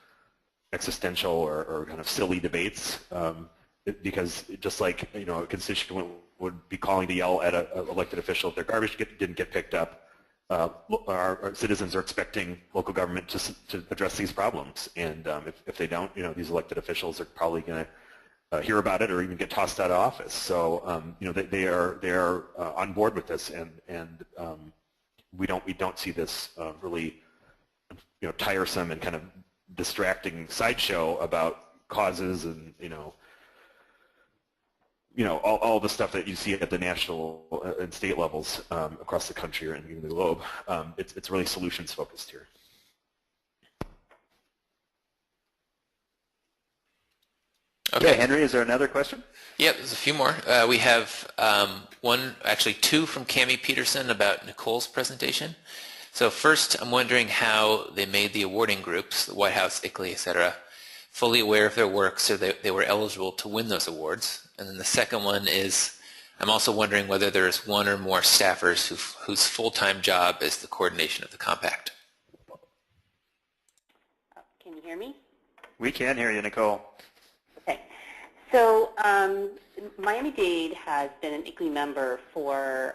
existential or kind of silly debates. Because just like a constituent would be calling to yell at an elected official if their garbage didn't get picked up, our citizens are expecting local government to address these problems, and if they don't, these elected officials are probably going to hear about it or even get tossed out of office. So they are on board with this, and we don't see this really tiresome and kind of distracting sideshow about causes and all the stuff that you see at the national and state levels across the country and even the globe. It's really solutions focused here. Okay, Henry, is there another question? Yeah, there's a few more. We have two from Cammie Peterson about Nicole's presentation. So first, I'm wondering how they made the awarding groups, the White House, ICLEI, et cetera, fully aware of their work so that they were eligible to win those awards. And then the second one is, I'm also wondering whether there is one or more staffers whose full-time job is the coordination of the compact. Can you hear me? We can hear you, Nicole. Okay. So Miami-Dade has been an ICLEI member for,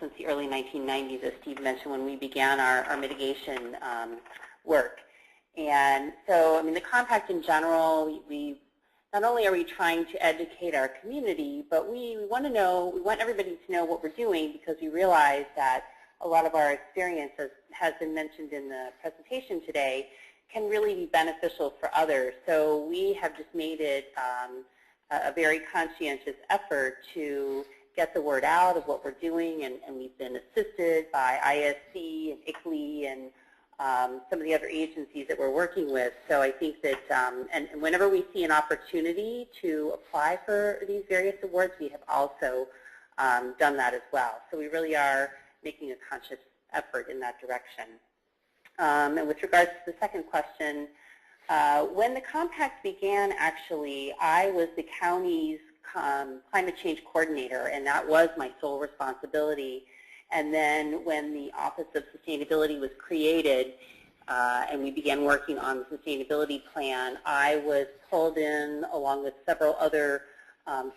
since the early 1990s, as Steve mentioned, when we began our mitigation work. And so, the compact in general, we not only are we trying to educate our community, but we want everybody to know what we're doing, because we realize that a lot of our experience, as has been mentioned in the presentation today, can really be beneficial for others. So we have just made it a very conscientious effort to get the word out of what we're doing, and we've been assisted by ISC and ICLEI and some of the other agencies that we're working with. So I think that, and whenever we see an opportunity to apply for these various awards, we have also done that as well. So we really are making a conscious effort in that direction. And with regards to the second question, when the compact began, actually, I was the county's climate change coordinator, and that was my sole responsibility. And then when the Office of Sustainability was created and we began working on the sustainability plan, I was pulled in along with several other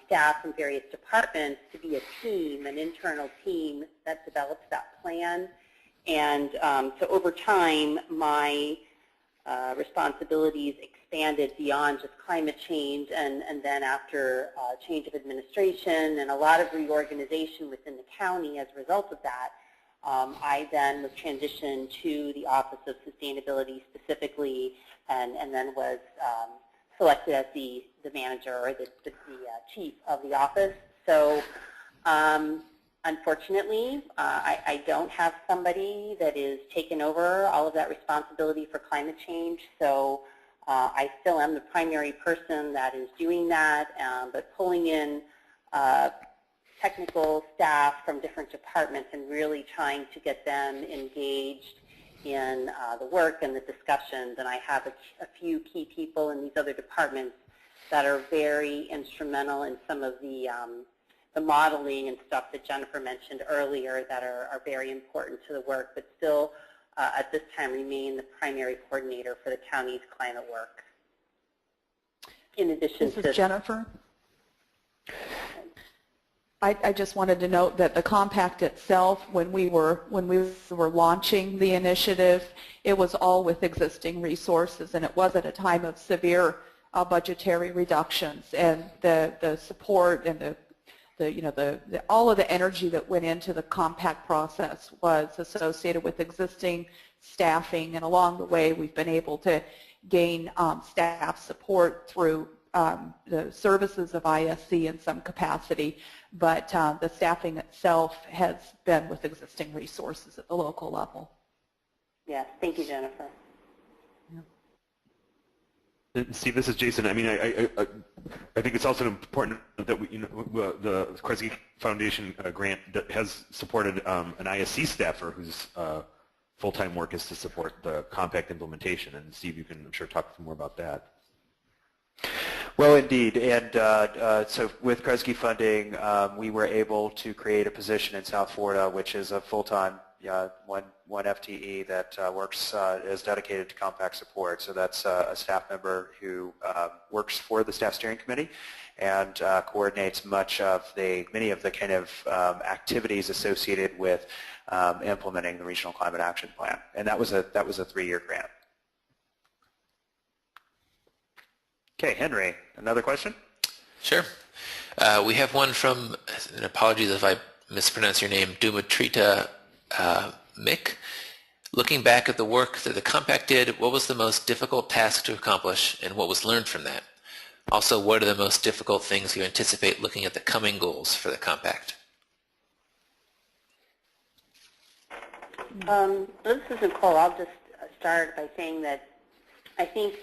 staff from various departments to be a team, an internal team that develops that plan. And so over time, my responsibilities expanded beyond just climate change, and then after change of administration and a lot of reorganization within the county as a result of that, I then was transitioned to the Office of Sustainability specifically, and then was selected as the manager or the chief of the office. So unfortunately, I don't have somebody that is taken over all of that responsibility for climate change. So I still am the primary person that is doing that, but pulling in technical staff from different departments and really trying to get them engaged in the work and the discussions. And I have a few key people in these other departments that are very instrumental in some of the modeling and stuff that Jennifer mentioned earlier that are very important to the work, but still at this time remain the primary coordinator for the county's climate work. In addition to... This is Jennifer. I just wanted to note that the compact itself, when we were launching the initiative, it was all with existing resources, and it was at a time of severe budgetary reductions, and the support and all of the energy that went into the compact process was associated with existing staffing, and along the way we've been able to gain staff support through the services of ISC in some capacity, but the staffing itself has been with existing resources at the local level. Yes, thank you, Jennifer. Steve, this is Jason. I mean, I think it's also important that the Kresge Foundation grant that has supported an ISC staffer whose full-time work is to support the compact implementation. And Steve, you can, I'm sure, talk more about that. Well, indeed, and so with Kresge funding, we were able to create a position in South Florida, which is a full-time one FTE that works is dedicated to compact support. So that's a staff member who works for the staff steering committee and coordinates many of the kind of activities associated with implementing the Regional Climate Action Plan, and that was a 3-year grant. Okay, Henry, another question? Sure. We have one from, and apologies if I mispronounce your name, Dumatrita Mick. Looking back at the work that the compact did, what was the most difficult task to accomplish, and what was learned from that? Also, what are the most difficult things you anticipate looking at the coming goals for the compact? This is Nicole. I'll just start by saying that I think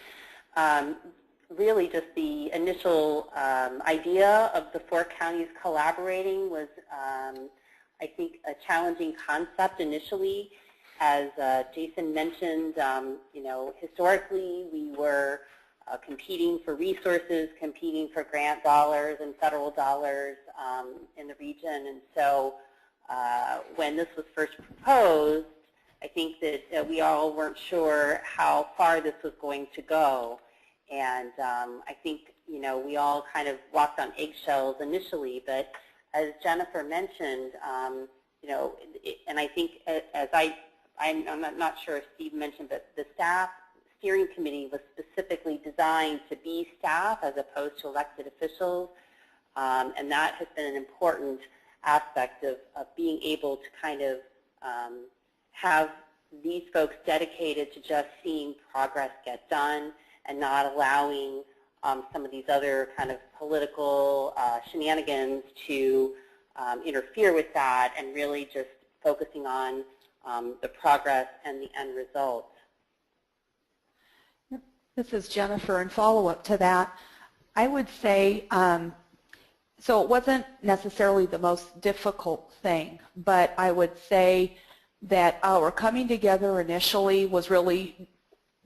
really just the initial idea of the 4 counties collaborating was, I think, a challenging concept initially. As Jason mentioned, historically we were competing for resources, competing for grant dollars and federal dollars in the region. And so when this was first proposed, I think that we all weren't sure how far this was going to go. And I think, we all kind of walked on eggshells initially, but as Jennifer mentioned, and I think as I'm not sure if Steve mentioned, but the staff steering committee was specifically designed to be staff as opposed to elected officials, and that has been an important aspect of being able to kind of have these folks dedicated to just seeing progress get done and not allowing some of these other kind of political shenanigans to interfere with that, and really just focusing on the progress and the end result. This is Jennifer, and follow-up to that, I would say, so it wasn't necessarily the most difficult thing, but I would say that our coming together initially was really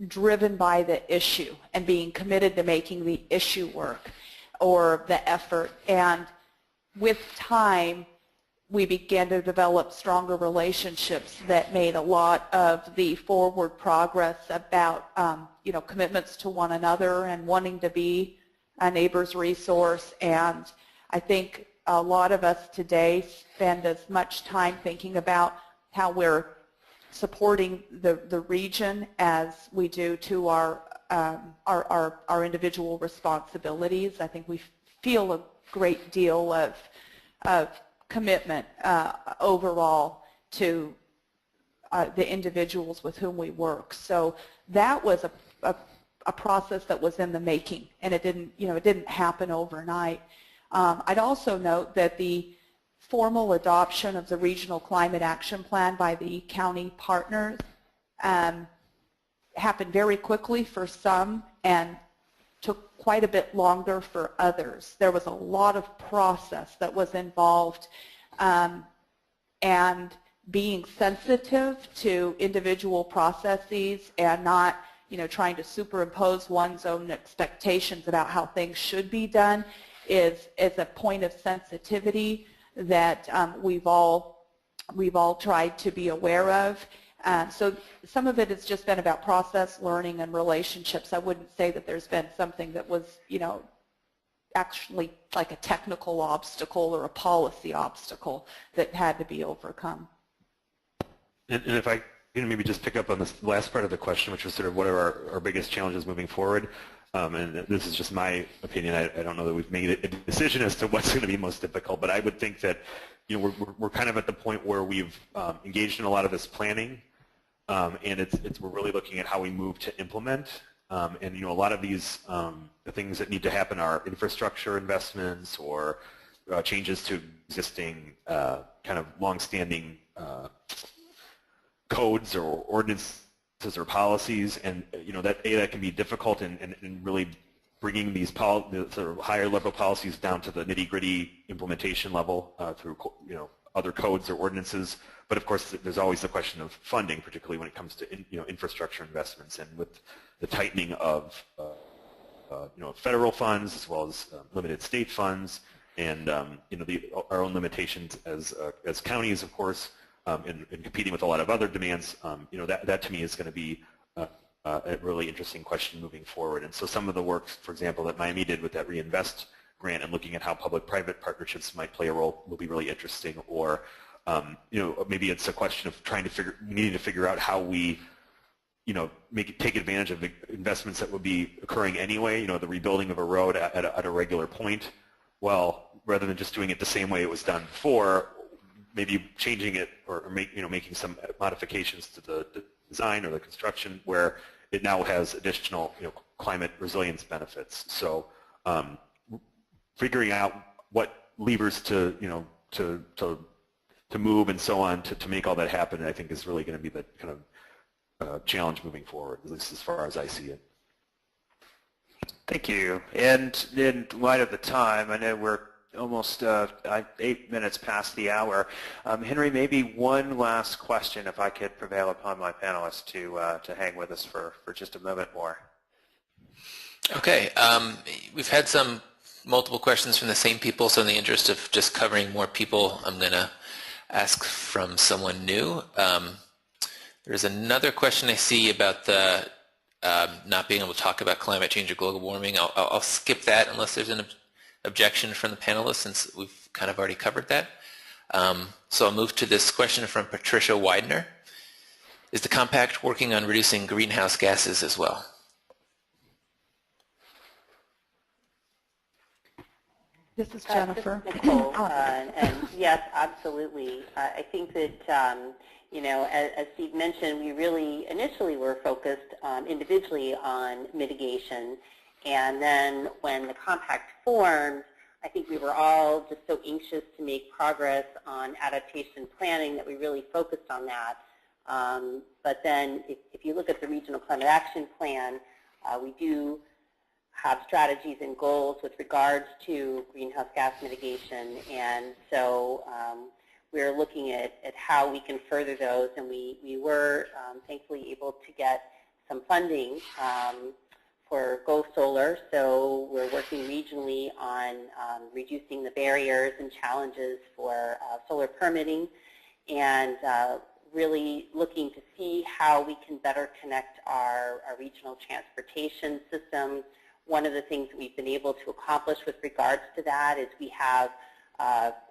driven by the issue and being committed to making the issue work or the effort. And with time, we began to develop stronger relationships that made a lot of the forward progress about, commitments to one another and wanting to be a neighbor's resource. And I think a lot of us today spend as much time thinking about how we're supporting the region as we do to our individual responsibilities. I think we feel a great deal of commitment overall to the individuals with whom we work. So that was a process that was in the making, and it didn't happen overnight. I'd also note that the formal adoption of the Regional Climate Action Plan by the county partners happened very quickly for some and took quite a bit longer for others. There was a lot of process that was involved, and being sensitive to individual processes and not trying to superimpose one's own expectations about how things should be done is a point of sensitivity that we've all tried to be aware of. So some of it has just been about process, learning, and relationships. I wouldn't say that there's been something that was, actually like a technical obstacle or a policy obstacle that had to be overcome. And if I can maybe just pick up on this last part of the question, which was sort of what are our biggest challenges moving forward. And this is just my opinion. I don't know that we've made a decision as to what's going to be most difficult, but I would think that we're kind of at the point where we've engaged in a lot of this planning, and we're really looking at how we move to implement. And a lot of these the things that need to happen are infrastructure investments or changes to existing kind of long-standing codes or ordinances or policies, and that can be difficult in really bringing these the sort of higher level policies down to the nitty-gritty implementation level through other codes or ordinances. But of course, there's always the question of funding, particularly when it comes to infrastructure investments, and with the tightening of federal funds as well as limited state funds, and our own limitations as counties, of course, and competing with a lot of other demands. That to me is going to be a really interesting question moving forward. And so some of the work, for example, that Miami did with that Reinvest grant and looking at how public-private partnerships might play a role will be really interesting. Or maybe it's a question of needing to figure out how we take advantage of the investments that would be occurring anyway, the rebuilding of a road at a regular point. Well, rather than just doing it the same way it was done before, maybe changing it or making some modifications to the design or the construction where it now has additional climate resilience benefits. So figuring out what levers to move and so on to make all that happen, I think is really going to be the kind of challenge moving forward, at least as far as I see it. Thank you. And in light of the time, I know we're almost 8 minutes past the hour. Henry, maybe one last question, if I could prevail upon my panelists to hang with us for just a moment more. Okay. We've had multiple questions from the same people, so in the interest of just covering more people, I'm going to ask from someone new. There's another question I see about the not being able to talk about climate change or global warming. I'll skip that unless there's an objection from the panelists, since we've kind of already covered that. So I'll move to this question from Patricia Widener. Is the compact working on reducing greenhouse gases as well? This is Jennifer. This is Nicole, and yes, absolutely. I think that, as Steve mentioned, we really initially were focused individually on mitigation. And then when the compact formed, I think we were all just so anxious to make progress on adaptation planning that we really focused on that. But then if you look at the Regional Climate Action Plan, we do have strategies and goals with regards to greenhouse gas mitigation. And so we're looking at how we can further those. And we were thankfully able to get some funding for Go Solar, so we're working regionally on reducing the barriers and challenges for solar permitting, and really looking to see how we can better connect our regional transportation systems. One of the things that we've been able to accomplish with regards to that is we have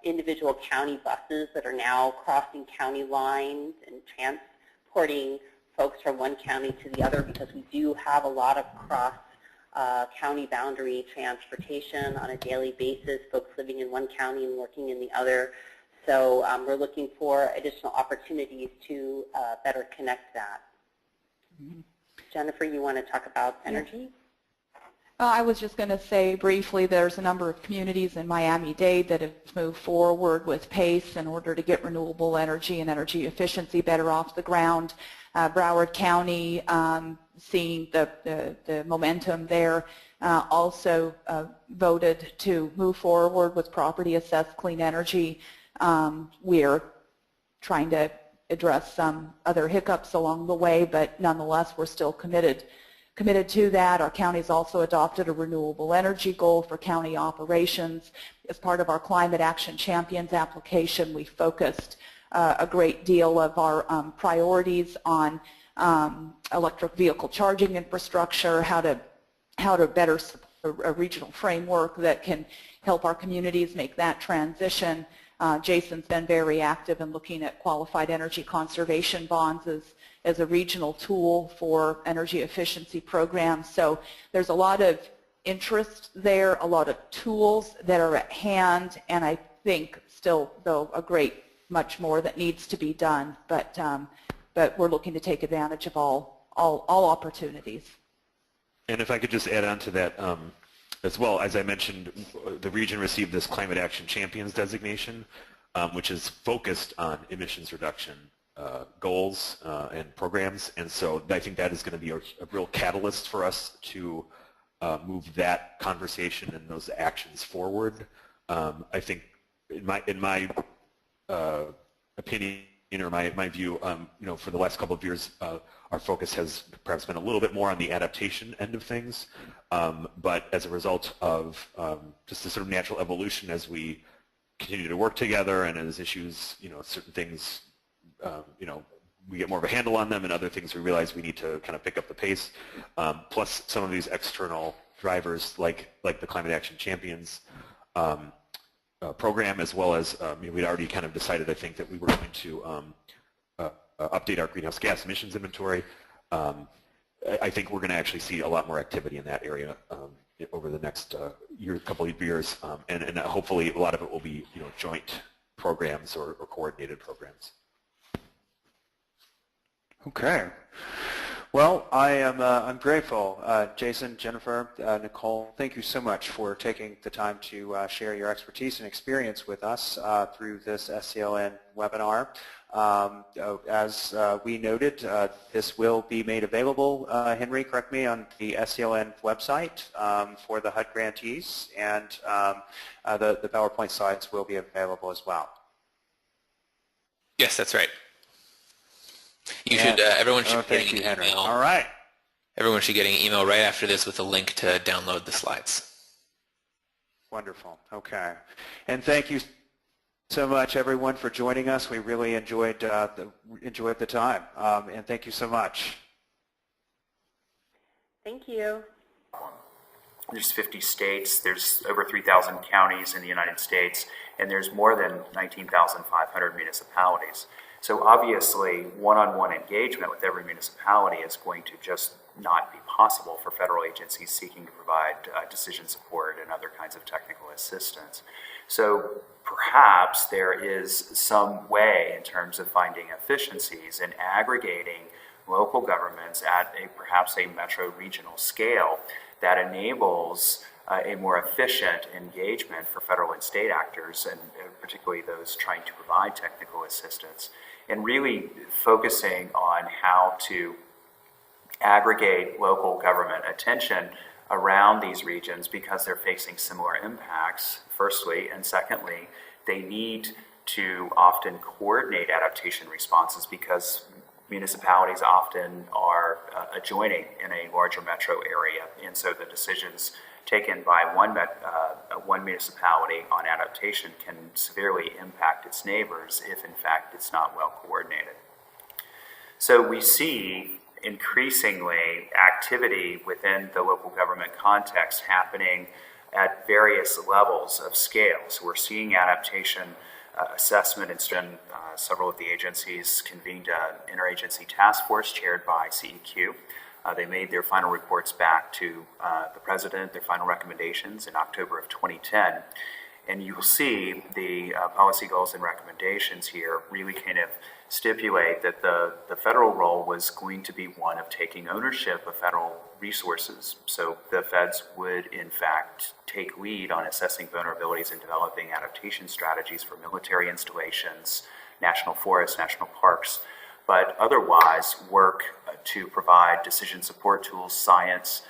individual county buses that are now crossing county lines and transporting folks from one county to the other, because we do have a lot of cross county boundary transportation on a daily basis, folks living in one county and working in the other. So we're looking for additional opportunities to better connect that. Jennifer, you want to talk about energy? I was just going to say briefly, there's a number of communities in Miami-Dade that have moved forward with PACE in order to get renewable energy and energy efficiency better off the ground. Broward County, seeing the momentum there, also voted to move forward with property assessed clean energy. We're trying to address some other hiccups along the way, but nonetheless, we're still committed to that. Our county's also adopted a renewable energy goal for county operations. As part of our Climate Action Champions application, we focused a great deal of our priorities on electric vehicle charging infrastructure, how to better support a regional framework that can help our communities make that transition. Jason's been very active in looking at qualified energy conservation bonds as a regional tool for energy efficiency programs. So there's a lot of interest there, a lot of tools that are at hand, and I think still, though, much more that needs to be done. But we're looking to take advantage of all opportunities. And if I could just add on to that, as well, as I mentioned, the region received this Climate Action Champions designation, which is focused on emissions reduction goals and programs, and so I think that is going to be a real catalyst for us to move that conversation and those actions forward. I think, in my opinion or my view, for the last couple of years, our focus has perhaps been a little bit more on the adaptation end of things, but as a result of just the sort of natural evolution as we continue to work together and as issues, certain things, we get more of a handle on them, and other things we realize we need to kind of pick up the pace, plus some of these external drivers like the Climate Action Champions program, as well as we'd already kind of decided, I think, that we were going to update our greenhouse gas emissions inventory. I think we're going to actually see a lot more activity in that area over the next couple of years, and hopefully a lot of it will be joint programs or coordinated programs. Okay. Well, I'm grateful. Jason, Jennifer, Nicole, thank you so much for taking the time to share your expertise and experience with us through this SCLN webinar. As we noted, this will be made available, Henry, correct me, on the SCLN website for the HUD grantees, and the PowerPoint slides will be available as well. Yes, that's right. Everyone should be getting an email. All right. Everyone should be getting an email right after this with a link to download the slides. Wonderful. Okay. And thank you so much, everyone, for joining us. We really enjoyed the time. And thank you so much. Thank you. There's 50 states, there's over 3,000 counties in the United States, and there's more than 19,500 municipalities. So obviously, one-on-one engagement with every municipality is going to just not be possible for federal agencies seeking to provide decision support and other kinds of technical assistance. So perhaps there is some way in terms of finding efficiencies in aggregating local governments at perhaps a metro-regional scale that enables a more efficient engagement for federal and state actors, and particularly those trying to provide technical assistance, and really focusing on how to aggregate local government attention around these regions because they're facing similar impacts, firstly, and secondly, they need to often coordinate adaptation responses because municipalities often are adjoining in a larger metro area, and so the decisions taken by one municipality on adaptation can severely impact its neighbors if in fact it's not well coordinated. So we see increasingly activity within the local government context happening at various levels of scale. So we're seeing adaptation assessment and several of the agencies convened an interagency task force chaired by CEQ. They made their final reports back to the President, their final recommendations in October of 2010. And you will see the policy goals and recommendations here really kind of stipulate that the federal role was going to be one of taking ownership of federal resources. So the feds would, in fact, take lead on assessing vulnerabilities and developing adaptation strategies for military installations, national forests, national parks, but otherwise work to provide decision support tools, science,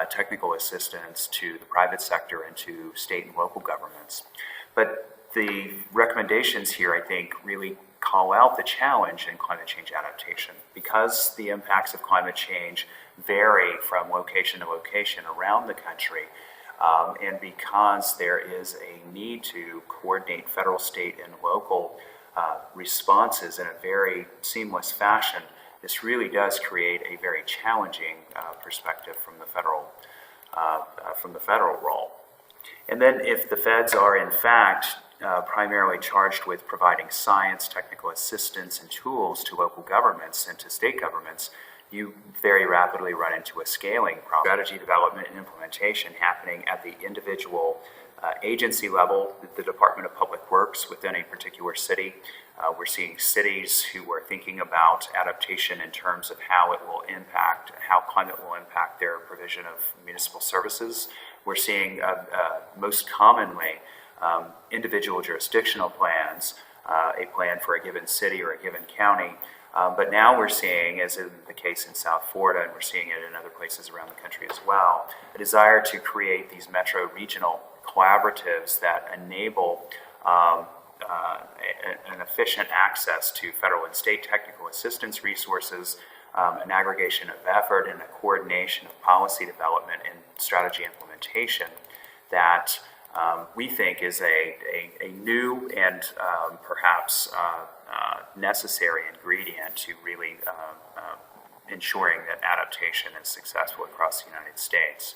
technical assistance to the private sector and to state and local governments. But the recommendations here, I think, really call out the challenge in climate change adaptation. Because the impacts of climate change vary from location to location around the country, and because there is a need to coordinate federal, state, and local responses in a very seamless fashion, this really does create a very challenging perspective from the federal role. And then if the feds are in fact primarily charged with providing science, technical assistance, and tools to local governments and to state governments, you very rapidly run into a scaling problem. Strategy development and implementation happening at the individual agency level, the Department of Public Works within a particular city. We're seeing cities who are thinking about adaptation in terms of how climate will impact their provision of municipal services. We're seeing most commonly individual jurisdictional plans, a plan for a given city or a given county. But now we're seeing, as in the case in South Florida, and we're seeing it in other places around the country as well, a desire to create these metro-regional collaboratives that enable an efficient access to federal and state technical assistance resources, an aggregation of effort, and a coordination of policy development and strategy implementation that we think is a new and perhaps necessary ingredient to really ensuring that adaptation is successful across the United States.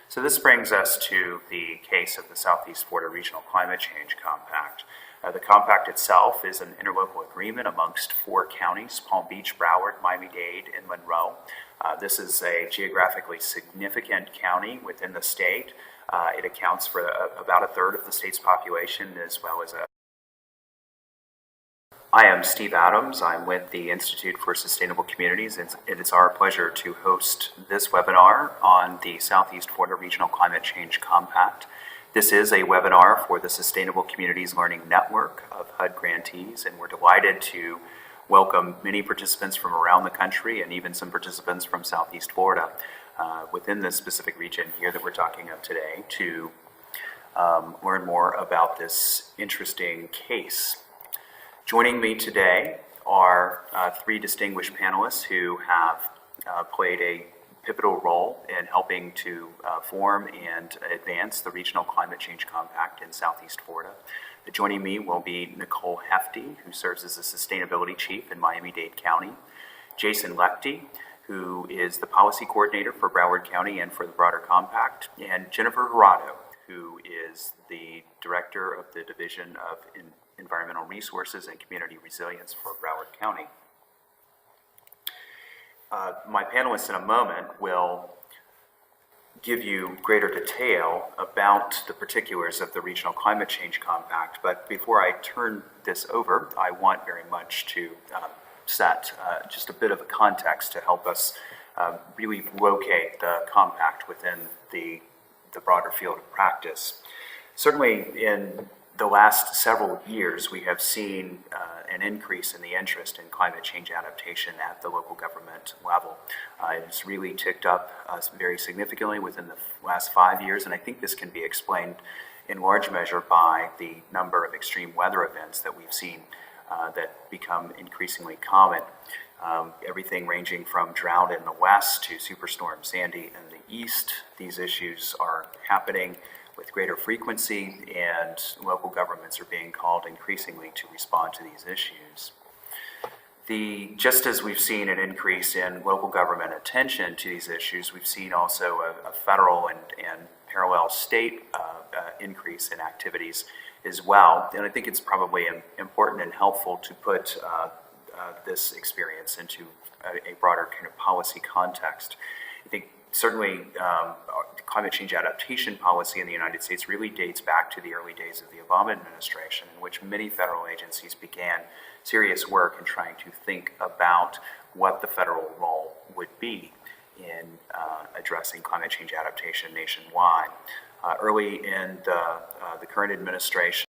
So this brings us to the case of the Southeast Florida Regional Climate Change Compact. The compact itself is an interlocal agreement amongst 4 counties: Palm Beach, Broward, Miami-Dade, and Monroe. This is a geographically significant county within the state. It accounts for about a third of the state's population, as well as I am Steve Adams. I'm with the Institute for Sustainable Communities, and it is our pleasure to host this webinar on the Southeast Florida Regional Climate Change Compact. This is a webinar for the Sustainable Communities Learning Network of HUD grantees, and we're delighted to welcome many participants from around the country and even some participants from Southeast Florida within the specific region here that we're talking of today to learn more about this interesting case. Joining me today are 3 distinguished panelists who have played a pivotal role in helping to form and advance the Regional Climate Change Compact in Southeast Florida. Joining me will be Nicole Hefty, who serves as the Sustainability Chief in Miami-Dade County, Jason Lepty, who is the Policy Coordinator for Broward County and for the broader compact, and Jennifer Jurado, who is the Director of the Division of Environmental Resources and Community Resilience for Broward County. My panelists in a moment will give you greater detail about the particulars of the Regional Climate Change Compact, but before I turn this over, I want very much to set just a bit of a context to help us really locate the compact within the broader field of practice. Certainly in the last several years, we have seen an increase in the interest in climate change adaptation at the local government level. It's really ticked up very significantly within the last 5 years, and I think this can be explained in large measure by the number of extreme weather events that we've seen that become increasingly common. everything ranging from drought in the west to Superstorm Sandy in the east. These issues are happening with greater frequency, and local governments are being called increasingly to respond to these issues. Just as we've seen an increase in local government attention to these issues, we've seen also a federal and parallel state increase in activities as well. And I think it's probably important and helpful to put this experience into a broader kind of policy context. I think certainly climate change adaptation policy in the United States really dates back to the early days of the Obama administration, in which many federal agencies began serious work in trying to think about what the federal role would be in addressing climate change adaptation nationwide. Early in the current administration,